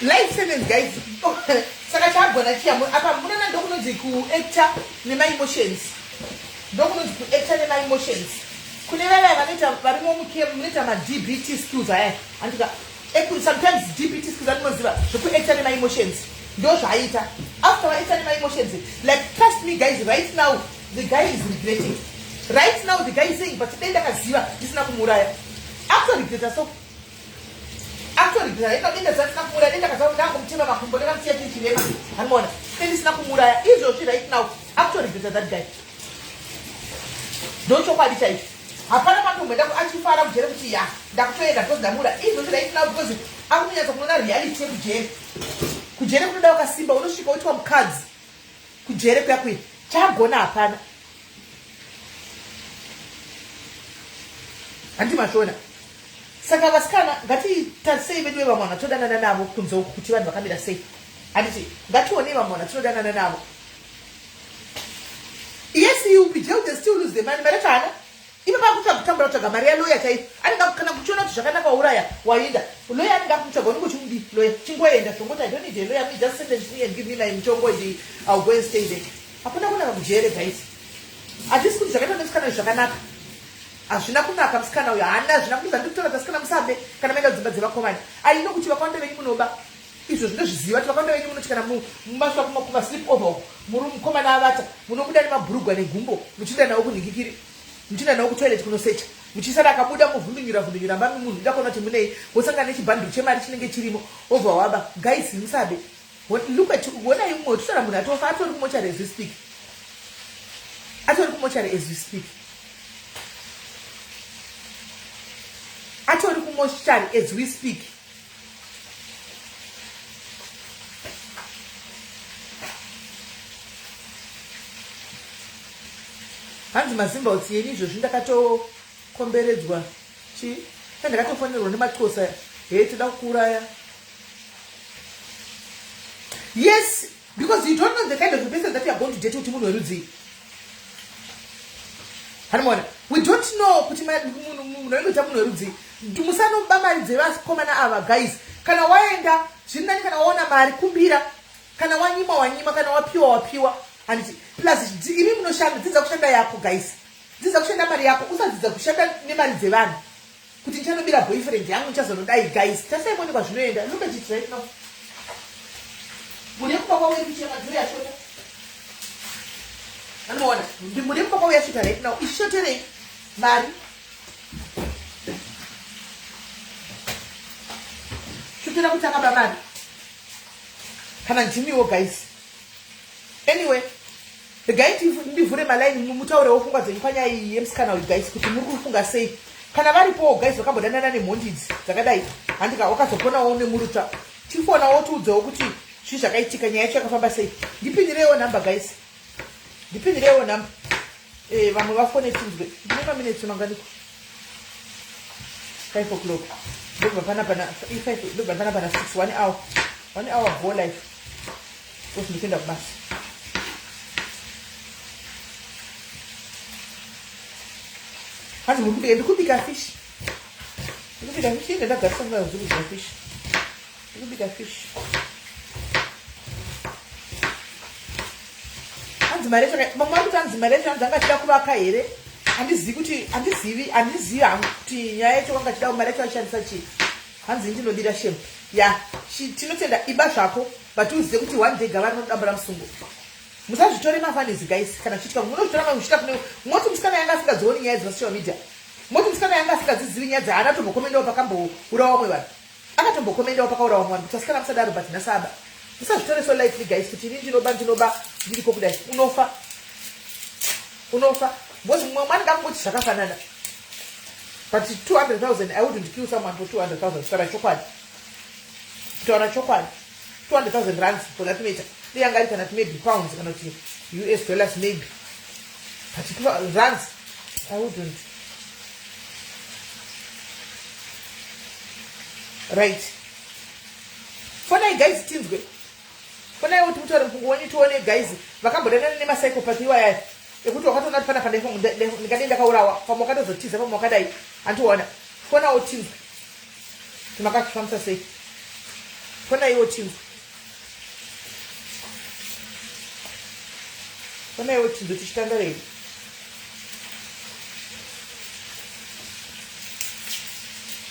life sentence guys saka chagona chia apa munana ndokunonzi kuactor nema-emotions ndokunonzi kuactor nema-emotions kune vaya vanoita varimo munoita ma-DBT skills aya andika sometimes DBT skills animoziva zvekuactor nema-emotions ndo zvaaita after vaactor nema-emotions like trust me guys right now the guy is regretting right now the guy is saying but dei ndakaziva ndisina kumuuraya after regreta so actually ndinenge zvatisina kumuraya dendakaziva ndangomutema makumbo ndakamusiya chii chirema hanimona ndisina kumuraya izvozvi right now actually regreta that guy ndochokwadi chaicho hapana matombo achifara kujere kuti ya ndakutoenda because ndamura izvozvi right now because akunyatsa kunoona reality yekujere kujere kunoda wakasimba unosvika woitwa mukadzi kujere kuyakuita chagona hapana handimazvona saka vasikana ngatitarisei vedu vevamwe vana todanana navo kunze uku kuti vanhu vakamira sei handiti ngationei vamwe vana tinodanana navo yes you be jailed and still lose the money mari kana ive vakutsvaga kutambura kutsvaga mari yaloya chaipo kana kuchiona kuti zvakanaka wauraya waenda loya anenge akutsvaga unenge uchimudi loya chingoenda zvongoti I don't need a lawyer me just sentence me and give me my mutongo and I'll go and stay there hapana kunaka kujere guys hatisi kuti zvakaita nemusikana zvakanaka hazvina kunaka musikana uyo haana zvina kudiza ndikutora tasikana musambe kana maenda dzimba dzevakomani aino kuti vakawanda venyu munoba izvo zvinozviziva kuti vakawanda venyu munoti kana mumasva kumaslip over muri mukomana avata munobuda nemabhurugwa negumbo muchienda nawo kunhingikiri muchienda nawo kutoilet kunosecha muchisara akabuda muvhundunyura mbami munhu ida kuona kuti munei wosangana nechibhanduru chemari chinenge chirimo obva waba guys musabe look at wonai mumwe totora munhu atofa atori kumochari as we speak atori kumochari as we speak atori kumochari as we speak hanzi mazimbauti yeni izvozvi ndakatokomberedzwa ndakatofonerwa nematkosa toda kuuraya yes because you don't know the kind of person that you are going to date kuti munhu werudzi hanimona we don't know kuti munhu aingoita munhu werudzi musanoba mari dzevakomana ava guys kana waenda zviri nani kana waona mari kumbira kana wanyima kana wapiwa handiti plus imi munoshanda dzidza kushanda yako guys dzidza kushanda mari yako usadzidza kushanda nemari dzevanhu kuti ndichanobira boyfriend yangu ndichazonodai guys tasaimoni zvinoenda look at it right now mune kupakwa weruchemadziro yashota anoona mune kupakwa weyashota right now ishoterei mari shotera kuti akaba mari kana ndimiwo guys anyway regai ndivhure malaini mutaurewo pfungwa dzenyu panyaya iyi yemusikana uyu guys kuti muri kufunga sei kana varipo guys vakambodanana nemhondidzi dzakadai handika wakazoponawo nemuruta tifona wotiudzawo kuti zvii zvakaitika nyaya yacho yakafamba sei. Ndipindirewo namba guys, ndipindirewo namba. Vamwe vafone tinzwe ndine maminutes manganiko 5 o'clock ndobva pana 6 1 hour go life because ndikuenda kubasa. Hanzi ndikubika fish ndagariswa ndazvikudya fish ndikubika fish. Hanzi mari mamwe akuti hanzi mari yacho hanzi angachida kuvaka here handizivi hangu kuti nyaya yacho angachida mari yacho ashandisa chii. Hanzi ndinodira shame ya tinotenda iba zvako but uzive kuti one day gava rinodambura musungo. Musazvitore mafanizi guys kana chiitika munozvitora mazvichita kune moti musikana yanga asingadzooni nyaya dzepasocial media, moti musikana yanga asingadzizivi nyaya dzaana tombokomendawo pakambourawa vamwe vanhu akatombokomendawo pakaurawa vamwe vanhu kuti asikana musadaro but nasaba. Musazvitore so lightly guys kuti ini ndinoba ndiriko kudai unofa because mumwe mwana ngangoti zvakafanana but 200,000 I wouldn't kill someone for 200,000. Kutaura chokwadi 200,000 rands for that matter ndeyanga ari kana maybe pounds kana kuti US dollars maybe but rands I wouldn't. Right, fonai guys tinzwe, fonai kuti mutaure mukungoni tione guys vakambodanana nemapsychopath iwaya ekuti wakatoona kuti pana ndikadai ndakaurawa pamwe wakatozotiza pamwe wakadai antiona. Fonawo tinzwe kuti makazvifambisa sei, fonaiwo tinzwe, fonaiwo tinzwe tichitandarei.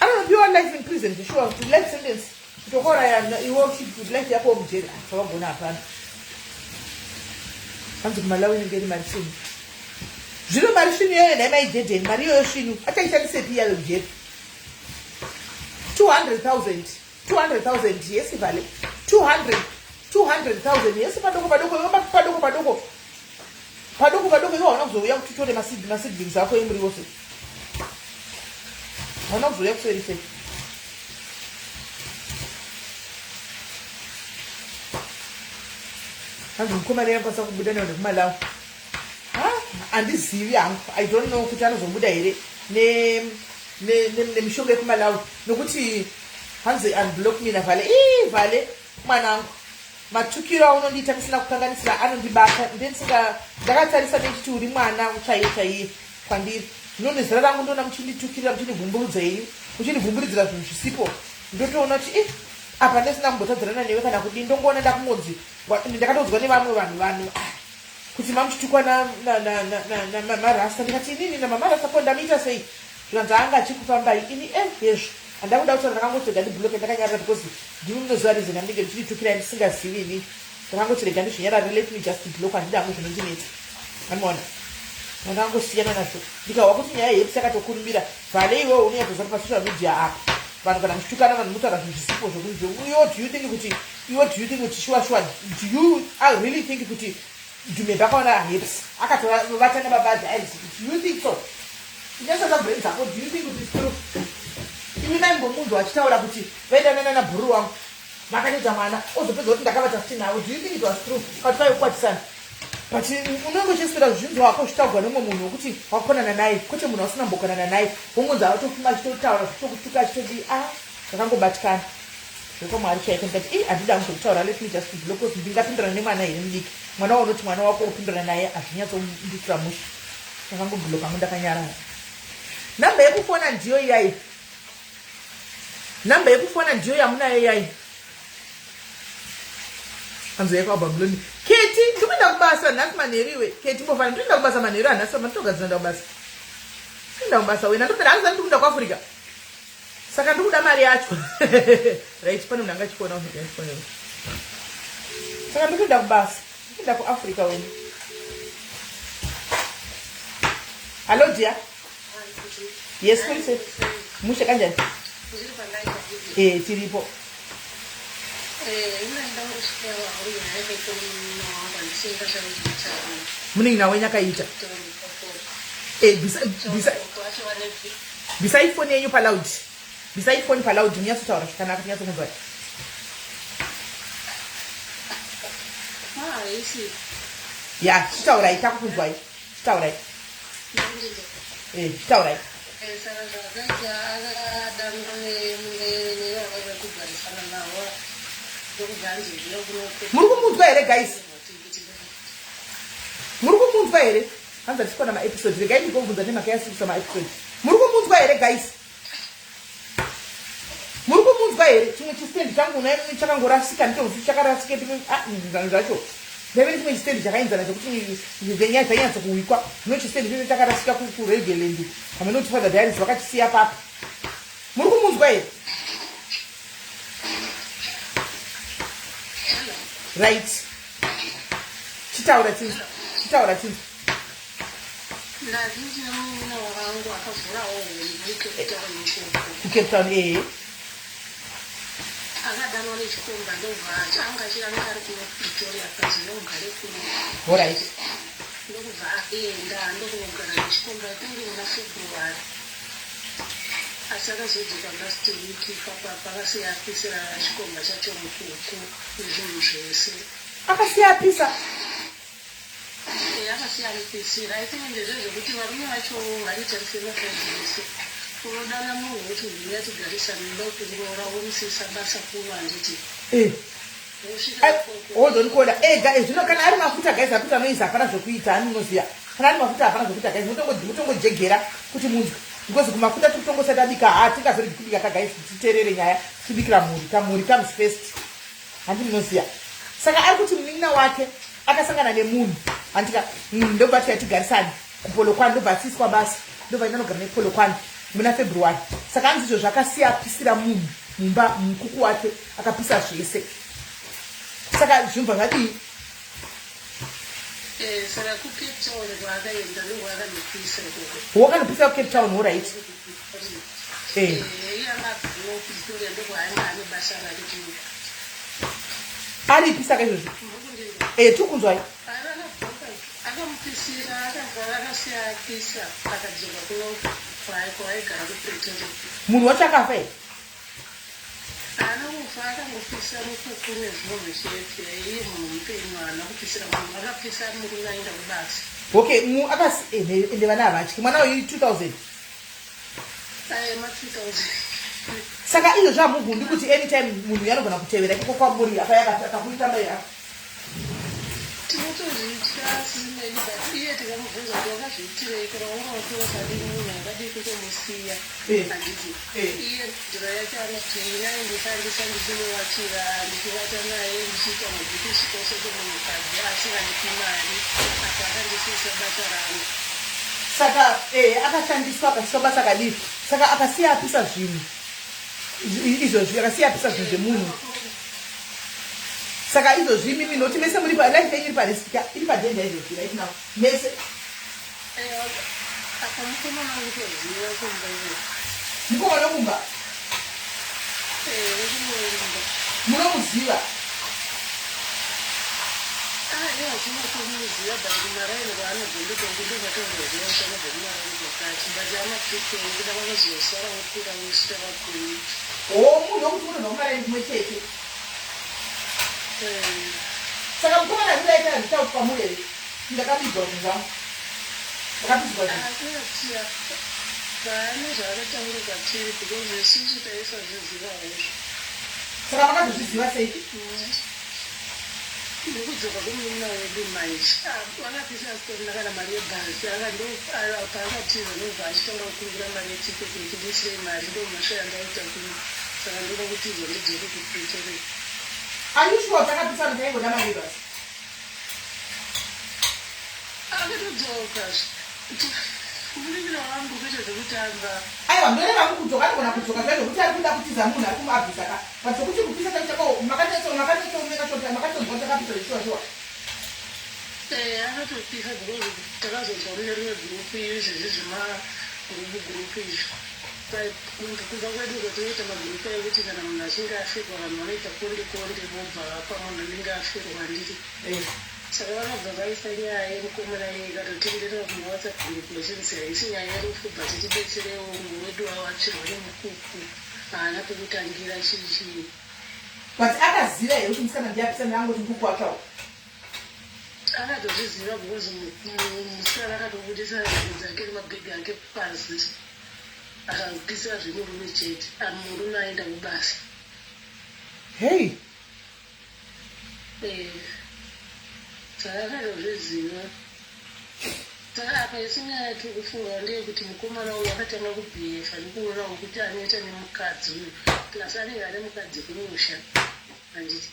I don't know, you are life in prison for sure. To life sentence. To you won't keep life yako mjeri. Sababu na hapana. Hanzi kumalawi ngeni marishini. Zero marishini yeye na maidede Mario yoshinu. Acha ishanise pia mjeri. 200,000 yes vale. 200,000 yes padoko. Padoko yo unakuzoya kutitore masidi zako imri wose. Unakuzoya kuserise. Hanzi mkomane yapasa kubuda nayo kumalawi. Andizivi yangu I don't know kuti anozobuda here nemishonga yekumalawi nokuti hanzi unblock me navale vale mwanangu matukiro aunondiita ndisina kukanganisira anondibata ndakatarisa nechiti uri mwana chaiye kwandiri ndinonezera rangu ndona muchinditukirira muchindigumburudza ini muchindigumburudzira zvinhu zvisipo ndotoona kuti apa ndisina kumbotadzirana newe kana kuti ndongoona ndakumodzi ndakatodzwa nevamwe vanhu kuti mamuchitukwa namarasta ndikati inini namamarasta ko ndamiita sei zvanzi anga achikufambai ini yezvo handida kuda kuti ndakangoti rega ndibhuloke ndakanyarara because ndinozuva reason andinge ndichinditukirai ndisingazivi ini ndakangoti rega ndizvinyarare let me just block handidangu zvinondinetsa anoona ndakangosiyana nazvo ndikawa kuti nyaya yepi sakatokurumbira vale iwewo unoyatozari pasocial media apa vanhu kana muchitukana vanhu mutaura zvinhu zvisipo zvokunzi do you think kuti shuwa do you really think kuti Dume bakaona hips akatovata nababadzi aizi do you think so? Ndiyasata brain dzako do you think kuti true? Imi naimbomunhu achitaura kuti vaidanana nabhuru wangu makanyedza mwana ozopedza kuti ndakavata siti nawo do you think it was true kuti vaikwatisana but unenge uchiswera zvinhu wako uchitaurwa nemwe munhu wekuti wakonana naye kwete munhu ausina mbokonana naye wongonzi autofuma achitotaura zvitokutuka achitodi ndakangobatikana zveko mwari chaiko ndikati handida muzokutaura let me just block ndingapindurana nemwana here mudiki mwana unoti mwana wako upindura naye hazvinyatsomunditira musha ndakangobhuloka mu ndakanyarara. Namba yekufona ndiyo iyayi, namba yekufona ndiyo yamunayo iyayi. Hanzo yako ababuloni Keti ndikuenda kubasa nhasi manheriwe Keti mbofana ndikuenda kubasa manheru anhasi matogadzira nda kubasa ndikuenda kubasa wena ndopera hanzi ndikunda kuAfrica saka ndikuda mari yacho right pane munhu angachikona unogaifonera saka ndikuenda kubasa ndikuenda kuAfrica wena. Hello dear. Yes please. Musha kanjani? Tiripo. Muni na wenya kaita. Besides phone yenyu pa loud. Besides phone pa loud nyasutaura zvakanaka nyatsokunzwa. Ya, chitaurai takukunzwai. Chitaurai. Chitaurai. Muri kumunzwa here guys? Muri kumunzwa here? Hanza tisikona ma episode. Regai ndikobvunza nemhaka yasikusa ma episode. Muri kumunzwa here guys? Muri kumunzwa here? Chimwe chistendi changu chakangorasika ndicho chakarasika zvacho. Ndeve chimwe chistendi chakainzana chekuti nyaya dzanyatso kuwikwa. Zvino chistendi chicho chakarasika kuRegeland. Pamwe notifather diaries vakachisiya papa. Muri kumunzwa here? Right. Chitaura tinzi. Chitaura tinzi. Cape Town, All right. Akasiyapisa. Hold on, koda. Guys, kana ari mafuta guys akuti anoisa hapana zvokuita anoziya. Kana ari mafuta hapana zvokuita guys, mutongojegera kuti munzwe. Because kumafuta totongosati abika tingazori kubika ka guys titerere nyaya tibikira muri comes first. Handi munoziya. Saka ari kuti munin'ina wake akasangana nemunhu andika ndobva tigarisani kupolokwani ndobva asiswa basi ndobva inanogara nepolokwani muna February. Saka anzizvo zvakasiyapisira munhu mumba mukuku wake akapisa zvese. Saka zvimva zvadii? Saka kuCape Town kwaakaenda ndokwakanopisa ikoko. Wakanopisa kuCape Town, all right. Victoria ndokwaanga ane basa rake chino. Aripisa kaizvozvo? Tikunzwai. Akamupisira akagara akasiyapisa akadzoka kuno kwaaigara kuPretoria. Munhu wacho akafa here? Haana kufa, akangopisa mukuku nezvinhu zvese. Iye munhu mupenyu haana kupisira munhu, akapisa murume aenda kubasa. Okay, ende vana havatyi. Mwana uyu 2000. Ma 2000. Saka izvo zvamugundi kuti anytime munhu yanogona kutevera ikoko kwamuri akakuita mai yako. Tinotozviitya SIS-MELLY, but iye tikamubvunza kuti wakazviitirei kana ungaotosadii munhu akadii kutomusiya. Handiti iye njira yake anoti ndingaendeshandisa ndichinovakira ndichivata naye ndichiita mabhitisi kose kwemunhukadzi asingandipi mari apa akandisiisa basa rangu. Saka akashandiswa akasiya basa kadii. Saka akasiyapisa zvinhu izvozvi akasiyapisa zvinhu zvemunhu. Saka izvozvi mimi noti mese muri life yenyu iri parisika iri padenda izvozvi right now mese. Apa mukomana unotoziva kumba ivo. Mukomana kumba? Munomuziva? Zvinotomuziva but kumaraini kwaanogondotongudovatozoziva utanobva kumaraini kwakati but amapikei kuda vakazosara vokura vosvika vakuru. Munhu wokuti unobva kumaraini kumwe chete. Saka mukomana zvidaita zvitauti kwamuri here? Ndakabidzwa kunzvamu. Ndakabidzwa zvinotiya vaane zvaakataura kwatiri because isusu taisazviziva hozvo. Saka makazozviziva sei? Ndikudzoka kumunin'ina wedu manje vakapisa asitorina kana mari yebhazi paakatiza nobva achitanga kukumbira mari yetiketi yekudisirei mari ndomasvaya ndaita kuni saka ndoda kutizwa ndidzoke kuPretoria. Anishuwa takapisa mutaingoda mari yebhazi? Akatodzoka munin'ina wangu kwete zvekutamba. Aiwa ndoreva mukudzoka anogona kudzoka zvezvokuti ari kuda kutiza munhu ari kumabvisaka but zvokuti kupisa chako makatooneka choti makatonzwa takapisa zvishuwa. Akatopisa because takazonzwa mune rimwe gurupu izvizvi zvemagurupu izvo kubva kwedu kwatoita magurupu ekuti kana munhu achinge afirwa vanhu vanoita konde vobva vapa munhu anenge afirwa handiti. saka vanobva vaisa nyaya yemukomana ikatotendera kumawhatsapp group isi nyaya yerufu bva titibetserewo mumwe wedu wawatsvirwa nemukuku haana pekutangira chichii but akaziva here kuti musikana ndiyapisana angoti mukuku wakawo akatozviziva because musikana akatobudisa nzvimbo dzake nemabhegi ake pasi akapisira zvemurume chete murume aenda kubasa hey saka akatozviziva saka apa isinyaya tiri kufunga ndeyekuti mukomana uyu akatanga kubhefa nekuonawo kuti anoita nemukadzi uyu plus anenge ane mukadzi kumusha handiti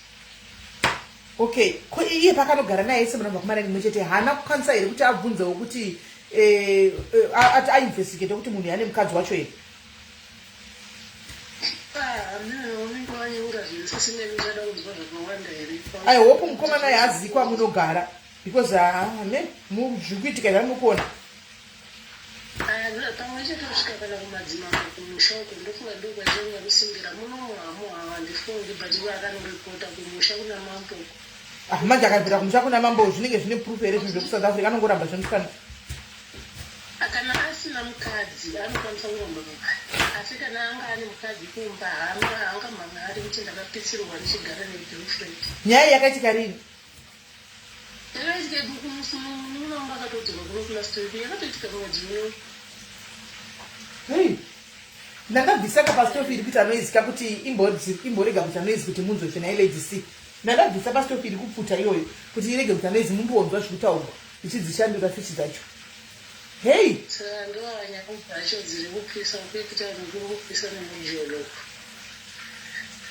okay ko iye pakanogara naye semunabva kumana rimwe chete haana kukwanisa here kuti abvunzewo kuti ati ainvestigate kuti munhu ane mukadzi wacho here unenge wanyeura zvinhu sisimeni uchada kunzwa zvakawanda here I hope mukomana haazivi kwamunogara because zvikuitika zvamukuona pamwe chete kusvika kana kumadzimambo kumusha uko ndofunga ndokwatinonga kusimbira munomu hamu handifungi but iwe akanongoripota kumusha kuna mambo manje akabvira kumusha kuna mambo zvinenge zvine proof here zvinhu zvekusouth africa anongoramba zvemusikana kana asina mukadzi anokwanisa kuramba baba asi kana anga ane mukadzi kumba haangamhanga ari kuti ndakapitsirwa ndichigara negirlfriend nyaya yakaitika rini yakaitika munonga akatodzirwa kuno kulastoi yakatoitika mwedzi uno hey ndangabvisaka pasitofiri kuti anoizika kuti imborega kuti anoizi kuti munzwe nailagc ndangabvisa pasitofiri kupfuta iyoyo kuti irege kuti anoizi mumbonzwa zvekutaurwa ichidzishandura fichi dzacho hey saka ndovanyakubvacho dziri kupisa kwekuti anokuri kupisa nemujolo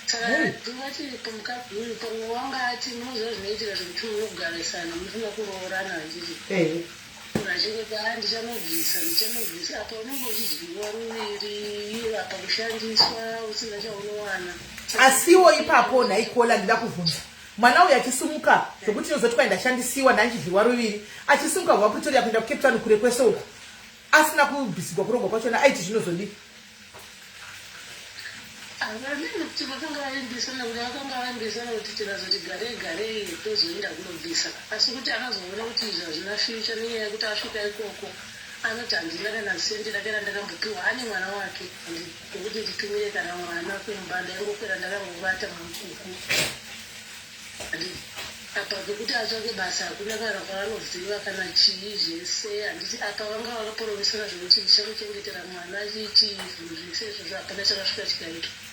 saka ndingati pamukadzi uyu pamwe wanga ati munoziva zvinoitika zvekuti munogarisana munofanira kuroorana handiti unachingoti ndichanobvisa apa unenge uchidyiwa muviri apa kushandiswa usina chaunowana asiwo ipapo nhaikola ndida kubvunza mwana uyu achisumuka zvokuti inozoti ndashandisiwa ndanchidyiwa ruviri achisumuka kubva kupretoria kuenda kucape town kure kwese uku asina kubhisigwa kurogwa kwachona aiti zvinozodii kuti vakanga vaembesana kuti vakanga vaembesana kuti tirazoti garei tozoenda kunobvisa asi kuti akazoona kuti izvi hazvina fyucha nenyaya yekuti asvika ikoko anoti handina kana sendi rake randakambopiwa ane mwana wake kuti nditumire kana mwana kwemba ndaingokwera ndakangobata mukuku apa pekuti atsvake basa hakuna kana kwaanoziva kana chii zvese handiti apa vanga vakaporovesana zvokuti ndichakuchengetera mwana chii zvinhu zvese izvozvo hapana chakasvika chikaitwa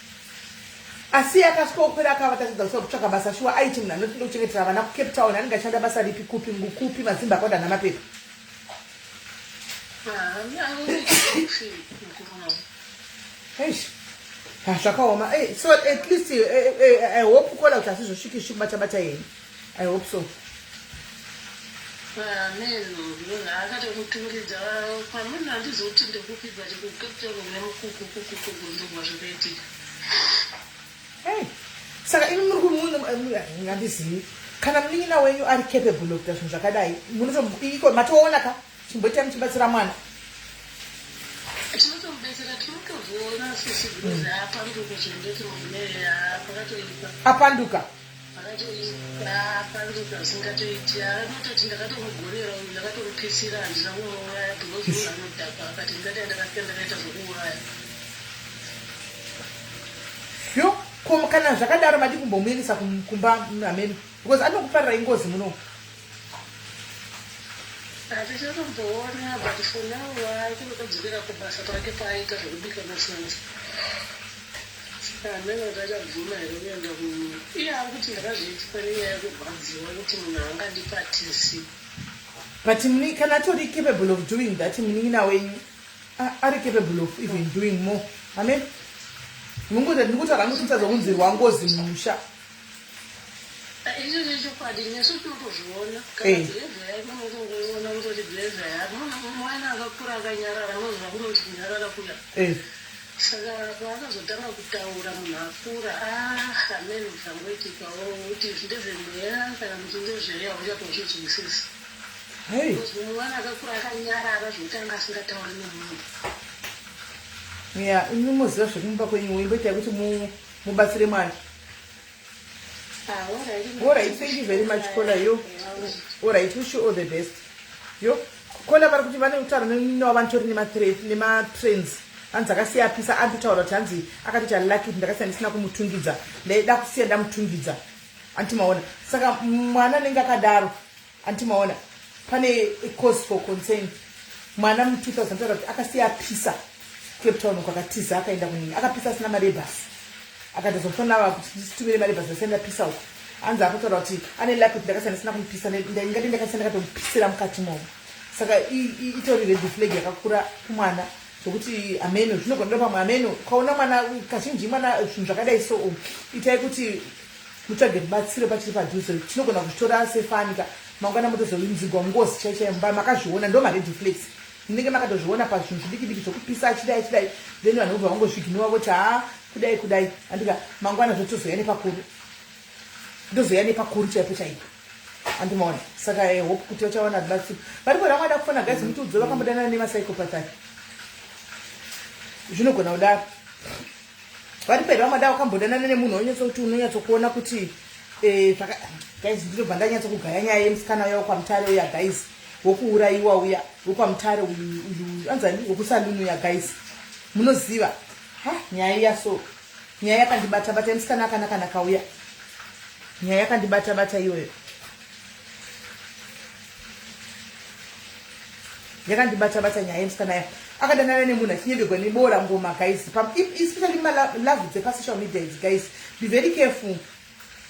asi akasvikokwera akavatadzidza kusa kutsvaka basa shuwa aiti munhu anotoda kuchengetera vana kucape town anenge achanda basa ripi kupi ngukupi madzimba akawanda namapepa zvakaoma so at least I hope kola kuti hasizvosviki zvikubatabata yeni I hope so akatokutungidza pamweni handizoti ndekupibva chikukeptoro nemukukukukukunzogwa zvakaitika saka imi muri kumunhu handizivi kana munin'ina wenyu ari capable of kuita zvinhu zvakadai munotoiko matoona ka chimboita muchibatsira mwana tinotomubetsera tinotozoona sisi because apanduka zvindoti muneya pakatoipa apanduka apanduka singatoiti anototi ndakatomugonera uyu ndakatomupisira handina kumuuraya because munhu anodhaka akati ndingadai ndakafika ndakaita zvokuuraya yo ko kana zvakadaro madi kumbomuendesa kumba ameni because anokuparira ingozi muno hatichatomboona but for now kunokodzokera kubasa pake paaita zvekubika masanza saka amene kuti achabvuma here kuenda iye ari kuti ndakazviitwa nenyaya yekurwadziwa kuti munhu angandipatisi but muni kana atori capable of doing that munin'ina wenyu ari capable of even doing more amen ndikutaura kuti musazounzirwa ngozi mumusha izvo zvechokwadi nesu tinotozviona kana bhevha yainonotongoiona kutoti bhevha yamwana akakura akanyarara nozva kunoti kunyarara kuya saka paakazotanga kutaura munhu akura ameni zvangoitikawo kuti ndezvemweya kana kuti ndezveya uchatozvizwisisa mwana akakura akanyarara zvokuti anga asingatauri nemunhu ya imi muziva zvekumuba kwenyu imboitai kuti mubatsire mwana All right, thank you very much, Kola. Yo, all right, wish you all the best. Yo, Kola, but you want to know one to Nima trains. And Zakasi Pisa Antitaura Tanzi, Akata like it, Ndakasa is Nakumutungiza, they that see them Tungiza, Antimaona, Saka Mana Ningakadaru, Antimaona, Pane a cause for concern. Manam 2000 Akasia Pisa, Cape Town, Kakatisa, Akapisa Namarebas. Akatazofona to be Maribas, send a piece out. And Zapatoroti, and I like it, the Kasan is not piece and then getting the Kasan to Pisam Kachimo. Saka it already deflated Akura Kumana. So which a menu, look on my menu, Konamana, Kashinji Mana, Shunjaka, so Itaguti, which I get bad silver juice, Chinogan of Tora, Sefanica, Mangana Motos, Gongos, Church, and by Makashu, and Doma deflates. Nigga Makadosh, one passion, Shiki, Pisa, then you are over, Ongo, she know what could I, and Mangana to say any pakur. Does any pakur chapter and the morning. Saga, I hope to touch on advance. But what I want to guess into the Locamadana Nima psychopath. You know, that. But if I don't know, come Bodana Muno, so 2 years of Kona Kuti, guys, Bandana to Gaya, Yemusikana, Kamtaro, guys, Wokura, you are, Wukamtaro, you answer, Wukusalunia, guys. Munoziva, Nyaya so. Nyaya can debata, but Yemusikana Kanakawia. Nyaya can debata, but you. Yakan debata, but Yemusikana. Akadana Muna here when you more and go, guys. Especially love the social media, guys. Be very careful.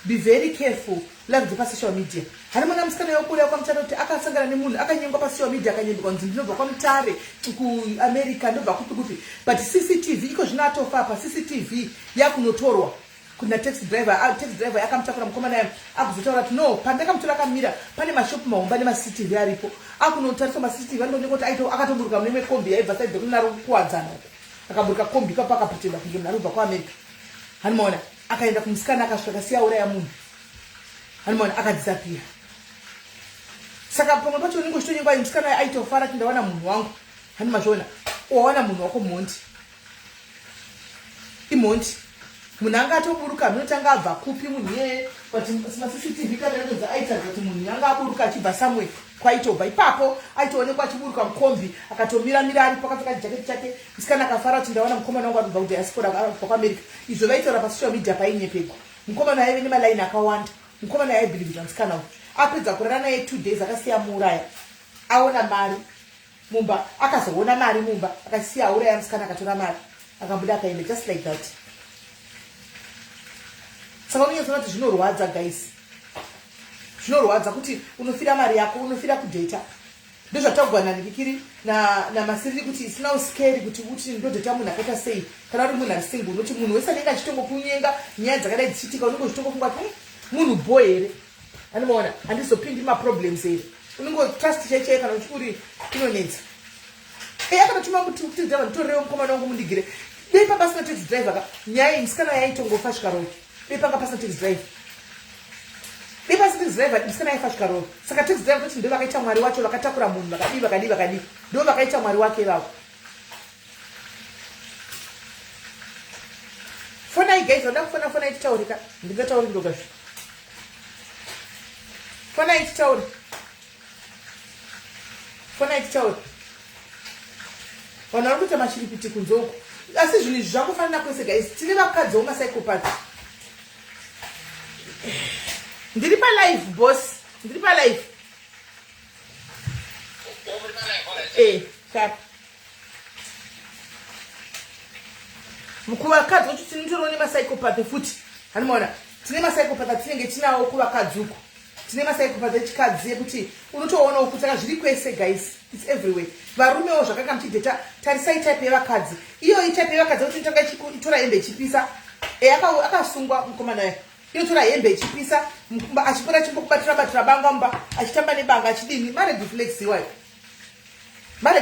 Be very careful. Love the social media. Hanamana mskana yokula kwa mchano akasanga ni muna akanyengwa pa social media akanyengwa kwa nzindoba kwa mtare ku America ndoba kutukupi. But CCTV iko jinato fapa CCTV ya kunotorwa. Kuna taxi driver yakamtakura mkoma naye akuzitora no pandaka mtola kamira pane mashop maumbani ma CCTV aripo akunotarisa ma CCTV andonyekoti aito akatoburuka mune kombi yaibva side kunaro kuwadzana akaburuka kombi kapaka pitenda kunge naruba kwa America hanimona akaenda kumskana akasvika siya ura ya munhu hanimona akadisappear saka pamwe pacho ningo chitonyengwa imskana aitofara tindawana munhu wangu hanimashona owana munhu wako monti imonti munanga atoburuka munotanga abva kupi munhu ye but ma CCTV kameranodza aita kuti munhu yanga aburuka achibva samwe kwaitobva ipapo aitoonekwa achiburuka mukombi akatomira ari pakapfeka jacket chake msikana akafara kuti ndaona mukomana wangu abva kudiaspora abva kuAmerica izvo vaitaura pasocial media painyepeko mukomana aive nemalaini akawanda mukomana aibhilive kuti msikana uyu apedza kurara naye 2 days akasiya muuraya aona mari mumba akazoona mari mumba akasiya auraya msikana akatora mari akabuda akaenda just like that. Saka unyenza kuti zvinorwadza guys. Zvinorwadza kuti unofira mari yako, unofira kudata. Ndozvatagwana ndikiri na masiri kuti it's now scary kuti ndo data munhu akaita sei. Kana uri munhu ari single unoti munhu wese anenge achitongokunyenga nyaya dzakadai dzichitika unenge uchitongofunga kuti munhu boy here. Anoona handizopindi ma problems here. Unongo trust cheche kana uchikuri inonetsa. Akatotuma kuti driver ndorewo mukoma wangu mundigire. Bepa basi na taxi driver nyaya msikana yaitongofashika road. Bepa kapasa taxi driver. Bepa taxi driver msikana yaifashika road. Saka taxi driver kuti ndo vakaita mwari wacho vakatakura munhu vakadi. Ndo vakaita mwari wake vavo. Fona guys, fona ichitaurika. Ndingatauri ndogazvi. Fona ichitauri. Vanhu vari kuita mashiripiti kunzoko. Asi zvinhu izvi zvakufanira kwese guys. Tine vakadzi vomapsychopath. Ndiri pa live boss. Ndiri pa live. Sharp. Mukuvakadzi kuti tinitoriwo nemapsychopath futi. Hanimona. Tine mapsychopath atinenge tinawo kuvakadzi uko. Tine mapsychopath echikadzi yekuti unotoona uku saka zviri kwese guys. It's everywhere. Varumewo zvakanga mchideta tarisai type yevakadzi. Iyo type yevakadzi kuti tanga ichitora hembe ichipisa. Akasungwa mukomana naye. Inotora hembe ichipisa, achipora chimbokubatira banga mba, achitamba nebanga achidini, mare deflex iwayo. Mare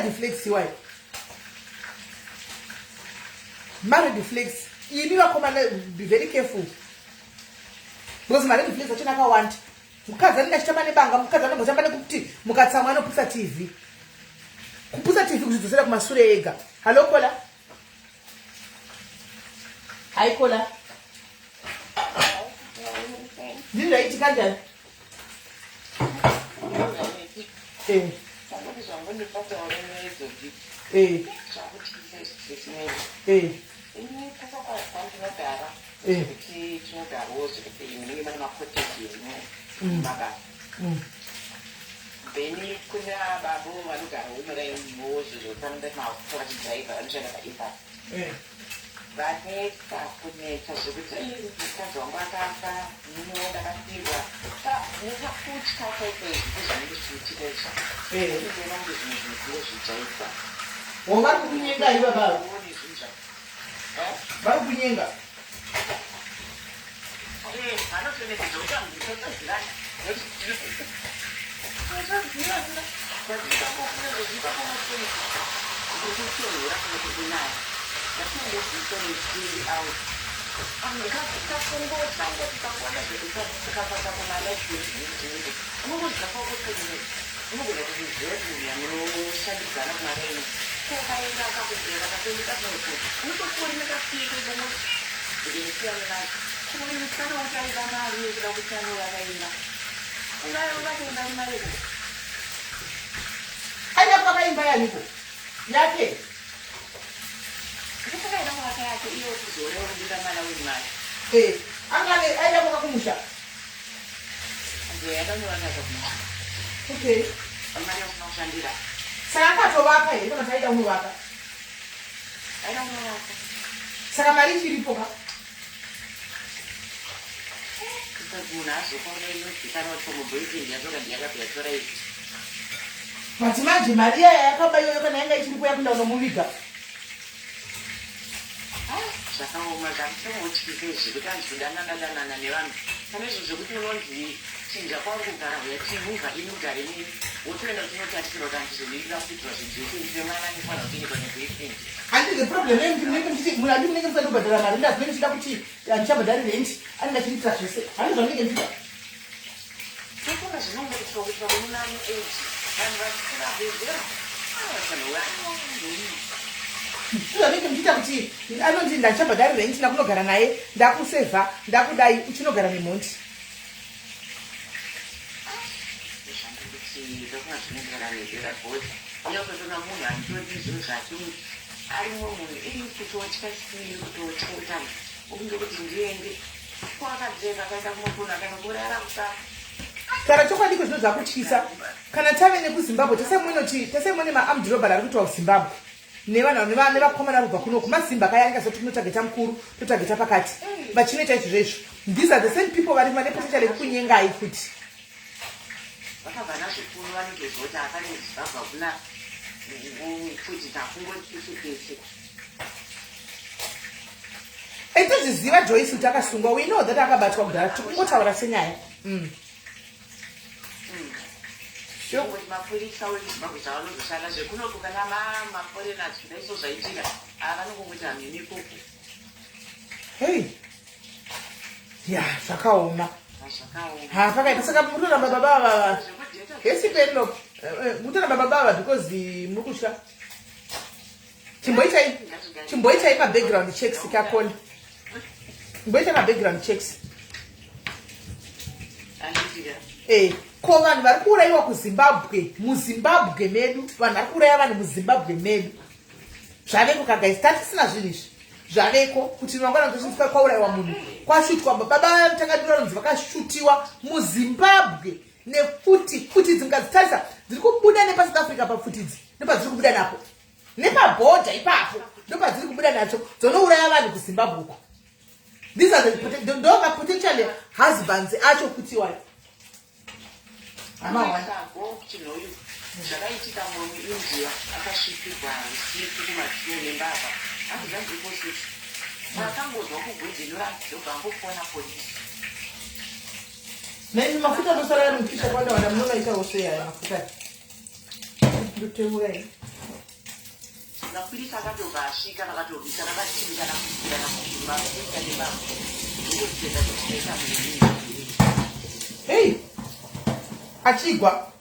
deflex. Ini vakomana be very careful. Because mare deflex achina akawanda. Mukadzi anenge achitamba nebanga, mukadzi anongotamba nekuti mukatsamwa anoputsa TV. Kuputsa TV kuzvidzosera kumashure ega. Hello Kola. Hi Kola. ndiri raitika njani Beni kuna babu vanogara umuraiwo zvizofanira mafura chidhaiva anoshanda paipa vanetsa kunetsa zvekuti mukadzi wangu akafa munowo ndakafirwa nekakutya kaikai kuzvanenge zvichiitika izvi ndinoona kunge zvimwe zvinhuwo zvichaipa vari kukunyenga iva baba oni zvinhu vari kunyenga vanotonekeza utamuzvikazirana aida kwakaimba yaniko yake angane aida kwakakumusha okay saka akatovaka here kana taida unovaka saka mari ichiripo ka matimaji mari yaya yakabaiwa kana yanga ichiripo yakunda unomuviga zvakaoma zvamutomotyise zvekuti andizodananadanana nevanhu pane izvo zvekuti unonzi chinja kwangu kugara uyatimuga inogare nini wotoenda kutinotatiira kuti andizomirira kuitirwa zvinhu mwana nifanira kuinyika nekuifindi handii problem munandi munenge musati kubhadhara mari ndazvinenge ndichida kuti andichabhadhari renti anenge achiriitira zvese handi zvamunenge ndichida tokona zvinongoitwa kuti vamwe munani 8 vanhu vachikura vezera zvanenge ndichita kuti anonzi ndandichabhadhari renti nakunogara naye ndakusevha ndakudai uchinogara nemhondi ndokuna zvinogara nezera bhoti nyakotona munhu anditoti zvinhu zvake arimwo munhu ii kutotya sii kutotya utano ukunge kuti ndiende kwakadzeka akaenda kumakunu akaenda kurara kusana kana chokwadiko zvinhu zvakutyisa kana tave nekuzimbabwe tesemwe nemaamdirobhari ari kuitwa kuzimbabwe nevakomana kubva kunoku mazimba kaya angazoti kunotageta mukuru totageta pakati vachinoita izvo zvezvo these are the same people vari vane potential yekunyengai futi vakabva nazvikuru vanotozoti apane zimbabwe hakuna kuti takungotipese itoziziva Joyce kuti akasungwa we know that akabatwa kudhara tikungotaura senyaya kuti mapurisa wezimbabwe zvavanozoshanda zvekunoku kana maforeigners kudaiso zvaitika avanongongoti hamimikuku hei ya zvakaoma pakaita saka mutoramba baba yesipenlo mutoramba baba because muri kutya chimboitai mabackground checks kakona chimboitai mabackground checks ko vanhu vari kuurayiwa kuzimbabwe muzimbabwe medu vanhu vari kuuraya vanhu muzimbabwe medu zvaveko kagais tatisina zvinhu izvi zvaveko kuti mangwana zosvika kwaurayiwa munhu kwashutwa baba takadinoronzi vakashutiwa muzimbabwe nefuti dzingadzitarisa dziri kubuda nepasouth africa pafutidzi nepadziri kubuda napo nepabhodha ipapo ndopadziri kubuda nacho dzonouraya vanhu kuzimbabwe uko these are ndo mapotential husbands acho kutiwayo chinhoyu zvakaitika muindia akasvipirwa usiku kumativi nembavha andizvanzipositi vakangodwa kugwedzenura ndobva ngofona polisi neni mafuta anosara ari mukisha kwandawanda munomaitawo seya mafuta ndotemurai mapurisa akatobva asvika vakatobvisa vakativikana kusikirana muimba ekanemba ndokutenda kutoita muii hei achigwa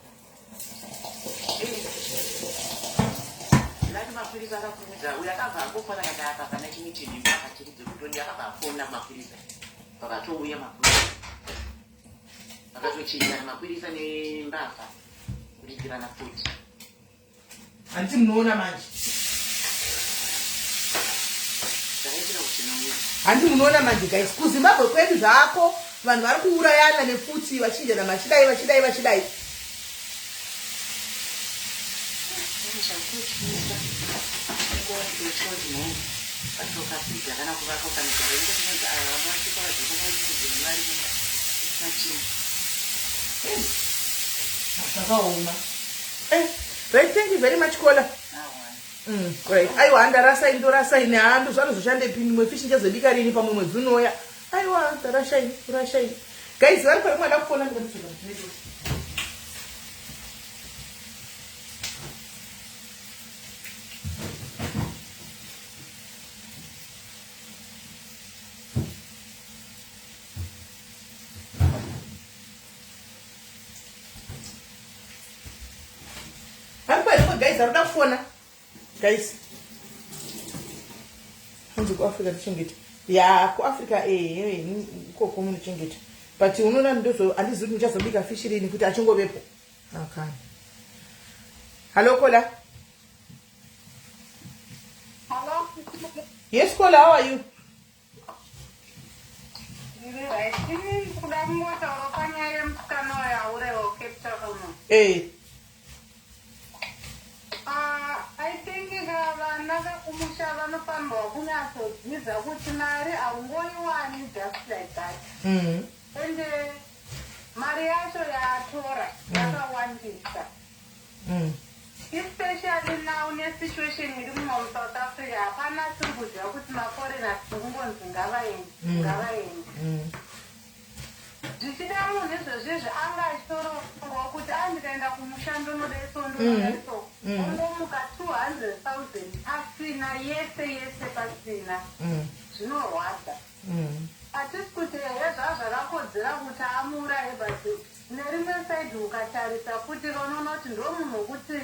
lati mapurisa akakurudza uyo akabva angofona kana apa pana chimitinimba akachiridze kutoni akabva afona mapurisa pakatouya mapurisa akatochinja makwirisa nembavha kuligirana futi. Anti munoona manje. Anti munoona manje guys. KuZimbabwe kwedu zvako vanhu vari kuurayana nefuti vachinjana vachidai. Right, thank you very much, Kola. Right. Aiwa ndarasa nehando zvaro zoshande pini mwefishi ngezobika rini pamwe mwedzi unoya. Aiwa ndarashaini. Guys, vari pari mwada kufona ndikatsoka. Guys, aruda kufona. Guys. Hanzi ku Africa tichengeta. Ya, ku Africa koko muno chengeta. But unoona ndozo andizi kuti ndichazobika fish rini kuti achingovepo. Okay. Hello Kola. Hello. Yes Kola, how are you? I think another kumusha vanopamba kunyasodzidza kuti mari haungoiwani just like that. And mari yacho yaatora yakawandisa. Especially now nesituation iri muno South Africa hapana tiri kuziva kuti maforeigners kungonzi ngavaende. Zvichida munhu izvozvizvi anga achitorowa kuti andikaenda kumushando nodaiso ongomuka 200,000 asina yese pasina zvinorwadza. Hatisi kuti zvazvakakodzera kuti amuuraye but nerimwe saidi ukatarisa kuti unoona kuti ndo munhu wokuti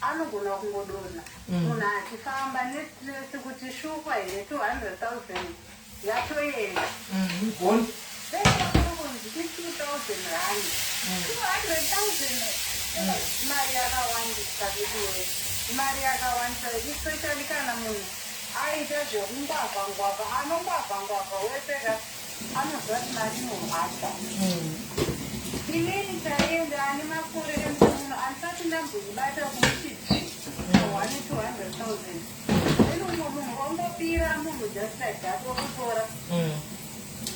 anogona kungodonha munhu achifamba nestress kuti shupa here 200,000 yatoenda. Then 2,000 rand. 200,000 mari yakawandisa kuti mari yakawandisa especially kana munhu aita zvekungwavha anongwavha wepega anoziva kuti mari inorwadza. Inini taenda ane makore emunhu andisati ndambozvibata kumuchiji 200,000 then umwe munhu wangopira munhu just like that wokutora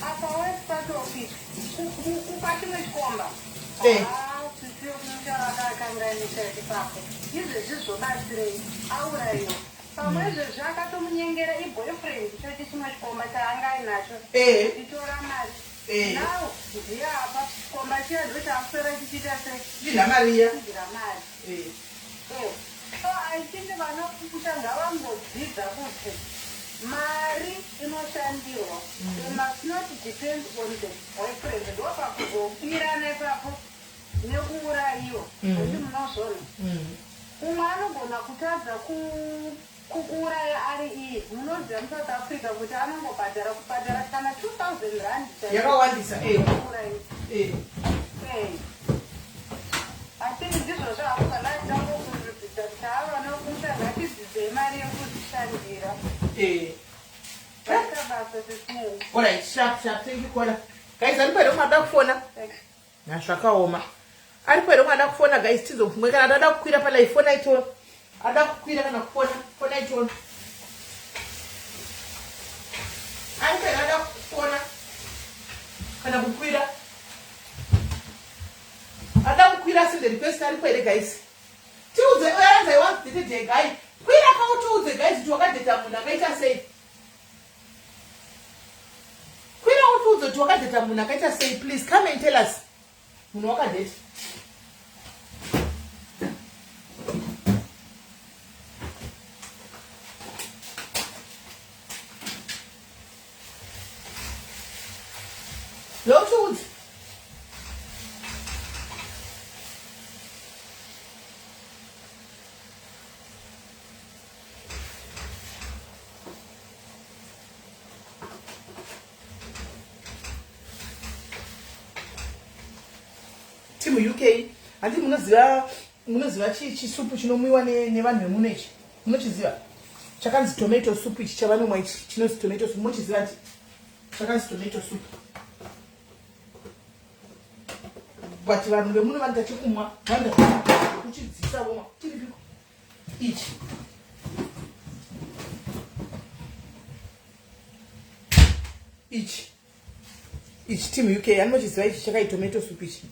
apa wesipatofi kupachimwe chikomba sisiyo kunotarakaakanganisa ipapo izvezvi zvobatsirei aurayiwa pamwe izvezvi akatomunyengera iboyfriend chochi chimwe chikomba chaanga ainacho itora mari now ndiye apa chikomba chiya ndo chakusora chichiita sei Mariya. So I think vanokuta ngavangodzidza kuti mari inoshandirwa. You must not depend on the boyfriend. Ndopakuzopira nepapo nekuurayiwa kuti munozvona umwe anogona kutadza kuuraya ari iye. Munoziva muSouth Africa kuti anongobhadhara kana 2,000 rand yakawandisa. I think ndizvo zvaakuzalatangokurudzidza kuti ava nokuta ngatidzidzei mari yekuzvishandira. Alright, sharp, thank you Kola. Guys, ari pere mwada kufona. Zvakaoma. Ari pere mwada kufona guys, tizopfumwe kana dada kukwira pala ifona ito. Ada kukwira kana kufona, fona ito. Ari pere ada kufona. Kana kukwira. Ada kukwira send the request ari pere guys. Tiuze oyaranza I want the guy. Kwira kwa tiuze guys kuti wakadeta munhu akaita sei. Say, please come and tell us. Low mu UK handi munoziva chisupu chinomwiwa nevanhu vemuno ichi munochiziva chakanzi tomato soup ichi chavanomwa ichi chinonzi tomato soup munochiziva nti chakanzi tomato soup but vanhu vemuno vanoita chekumwa vanoita kuchidzisa vomwa tiripiko ichi timu UK anochiziva ichi chakai tomato soup ichi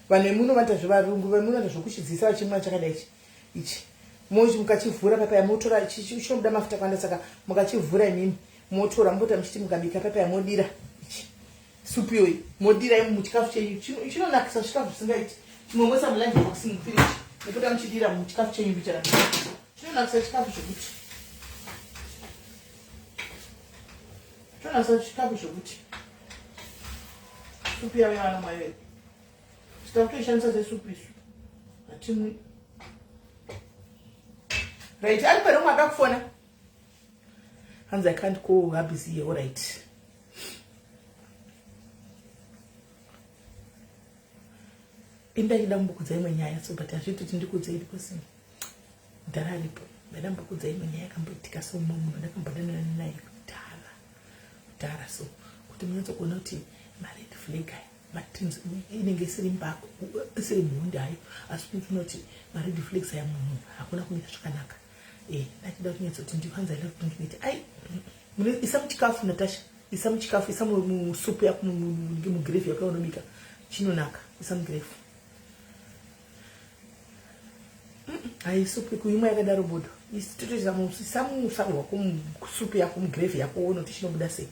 vanhu vemuno vanoita zvevarungu vemuno vanoita zvokuchidzisa vachimwa chakadai ichi mochi mukachivhura papaya motora chinobuda mafuta kwanda saka mukachivhura imimi motora mbota muchiti mukabika papaya modira ichi supu yoyi modira imi muchikafu chenyu chinonakisa chikafu zvisingaiti chimomwesa mulunch box mufiriji nepota muchidira muchikafu chenyu bichana chinonakisa chikafu zvokuti supu yavo yavana mayoyi titakutoishandisa sesupu isu hatimwi right ari pari umwe akakufona hanzi I can't go hubbies here. All right. Inda mbukudzai mwenyaya so but azviti kuti ndikudzai because ndararipo ndada mbukudzai mwenyaya kamboitika so munhu ndakambodanana naye kudhara so kuti munyatso kuona kuti red flag but inenge isiri mhundu hayo asi kuti red flags aya munhu hakuna kuita zvakanaka ndachida kunyatso kuti ndikwanza ila kuti ndikuiti ai isa muchikafu Natasha isa muchikafu isa musupu yako mugrevi yako unobika chinonaka isa mugrevi ai supu kuimwa yakadaro bodo isitotoza samu kusupu yako mugrevi yako unoti chinobuda sei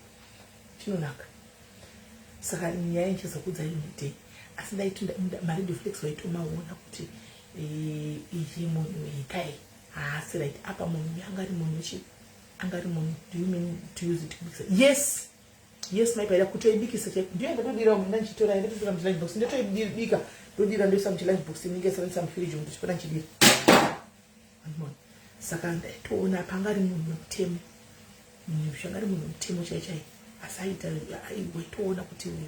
chinonaka saka nyaya nchizokudza inoti asi ndaiti mared flags waitomaona kuti ichi munhu ikai asi right apa munhu angari munhu do you mean to use it kubikisa yes maipaida kutoibikisa chaipo ndiyo ndatodira munhu ndanchitora ndatotora muchilunch box ndatoibika ndodira ndoisa muchilunch box ningesaisa mufiriji umu ndichipona nchidira saka ndaitoona pangari munhu wemutemo shangari munhu wemutemo chaichai asi aita waitoona kuti uyu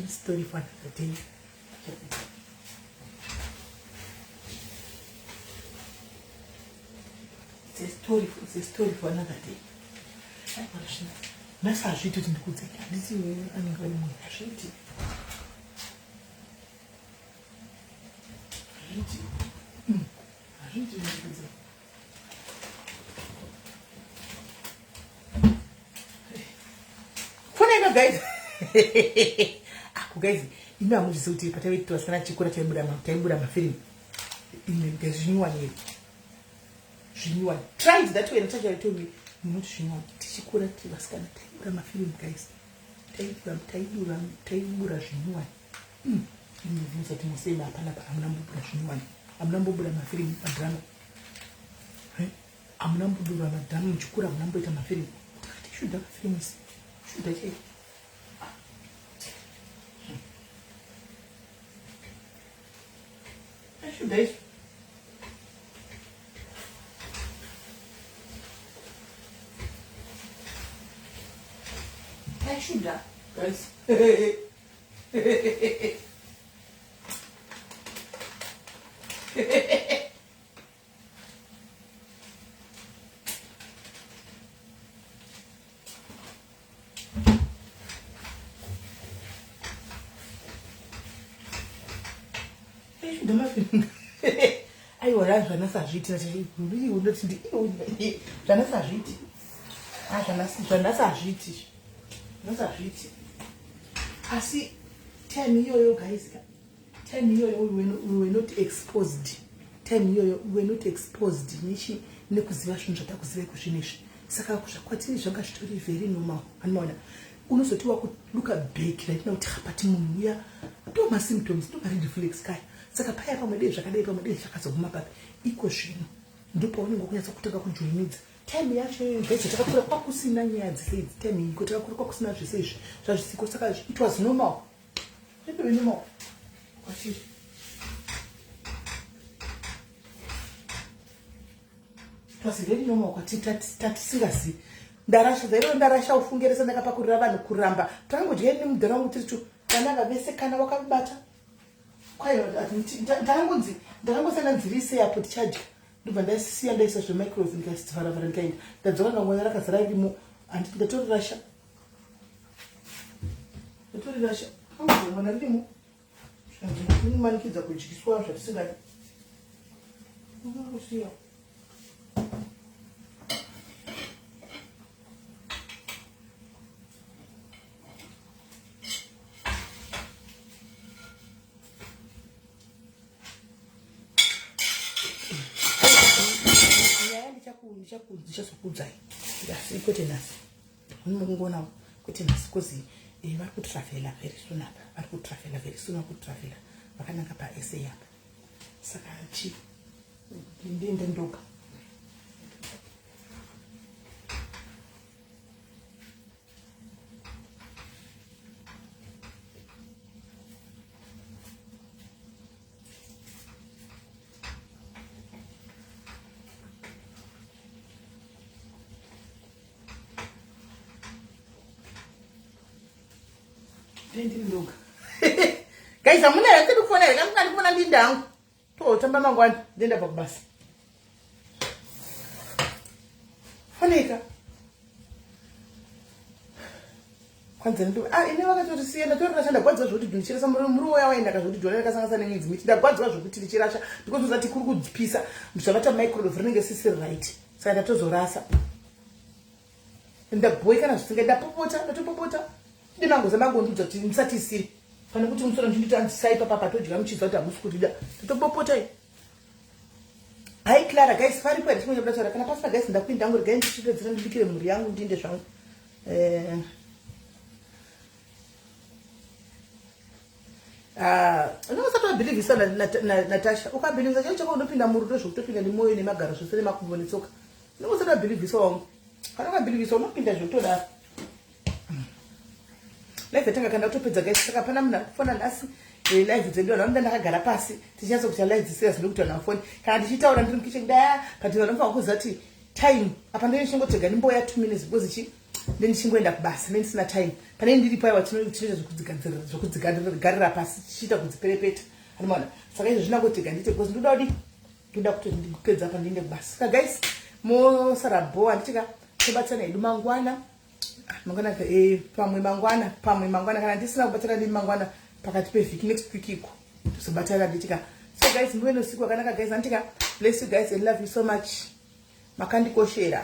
story for another day. It's a story for another day. Nasa hazviti kuti ndikudzeka handisi anenge ari munhu hazviti ndikudzeka foneka guys guys imi hamuzizi kuti pataviti vasikana chikora taibura mafilmu ine zvinyuwani zvinyuwani tried that way Natasha told me not zvinyuwani tichikura vasikana taibura mafilmu guys taibura zvinyuwani inobvunza kuti musema hapana hamuna mbobura zvinyuwani hamuna mbobura mafilmu madrama hamuna mbobura madrama muchikura hamuna mboita mafilmu takati shuda mafilmu isi shuda chei shuda isi I should have, guys. Aiwa zvanasazviti zvanasazviti zvanasazviti asi time iyoyo guys time iyoyo we were not exposed time iyoyo we were not exposed nekuziva zvinhu zvatakuziva kuzvinezvi saka kwatiri zvanga zvitori very normal anoona unozoti wakulook back right now kuti hapati munhu uya ndo masymptoms ndo mared flags kaya saka paya pamwe dei zvakadai pamwe dei zvakazoguma papi iko zvino ndipo unenge kunyatsa kutanga kujoinidza time yacho ngeze takakura kwakusina nyaya dzese time iko takakura kwakusina zvese izvi zvazvisiko saka it was normal very normal kwachiri it was very normal kwati tatisingazivi ndarasha ufungeresa ndakapakurira vanhu kuramba tangodya nemudhara wangu tiri tu vananga vese kana wakabata kwayo ndakangosana nzirise apo tichadya ndobva ndasiya ndaisa zvemicrowave ndikasivharavhara ndikaenda ndadzoka ngangwana rakazara ririmo handiti ndatorirasha mwana ririmo manikidza kudyiswa zvatisingadi usiya ndichazokudzai kwete nhasi unongoonawo kwete nhasi kozi vari kutravela very soon apa vari kutravela very soon vakutravela vakananga paSA apa saka chi ndiende ndoga ndindoga guys amuna yakati kufona yakamukandi kufona ndindangu totamba mangwani ndenda pakubasa foneka kwanza ndo ine vakatoti siyenda torasha ndagwadzwa zvokuti ndindichirasa muriwo yawaenda kazvoti jona rakasangasa nemwedzi miti ndagwadzwa zvokuti ndichirasha ndikozozati kuri kudzipisa zvavata microwave rinenge sisi right saka ndatozorasa ndabhoyi kana zvisinga ndatopopota ndimangoza mangondudza kuti ndisati isiri pane kuti musoro ndinditi andisaipa papa todya muchidza kuti hamusi kutida totopopota i hai Clara guys pari kwere chimwe chabudataura kana pasina guys ndakuinda ngori gai ndichitedzera ndibikire mhuri yangu ndinde zvangu unomusati wabhilivhisa Natasha ukabhilivhisa chaicho chako unopinda murudo zvokutopinda nemwoyo nemagaro zvose nemakumbo netsoka unomusati wabhilivhisa wangu kana ukabhilivhisa unopinda zvokutodaro live yatanga kana utopedza guys saka pana munhu arikufona nhasi live dzedu vanhu vanoda ndakagara pasi tichinatsa kuti live dzisirious ndokuti vanhu vafoni kana ndichitaura ndiri mukicheni daya but vanhu vanofanira kuziva kuti time apa ndinechingotega ndimboya 2 minutes because ichi ndichingoenda kubasa ndisina time pane ndiripo aiwa tinoita zvokudzigarira pasi tichiita kudziperepeta anomaona saka izvo zvinangotega ndite because ndoda kuti ndipedza apa ndiende kubasa saka guys mosara bhoa nditika tobatsana hedu mangwana pamwe mangwana kana ndisina kubatana ndi mangwana pakati pevhiki next week iko tozobatana nditika so guys muve nousiku wakanaka guys anditika bless you guys and love you so much makandikoshera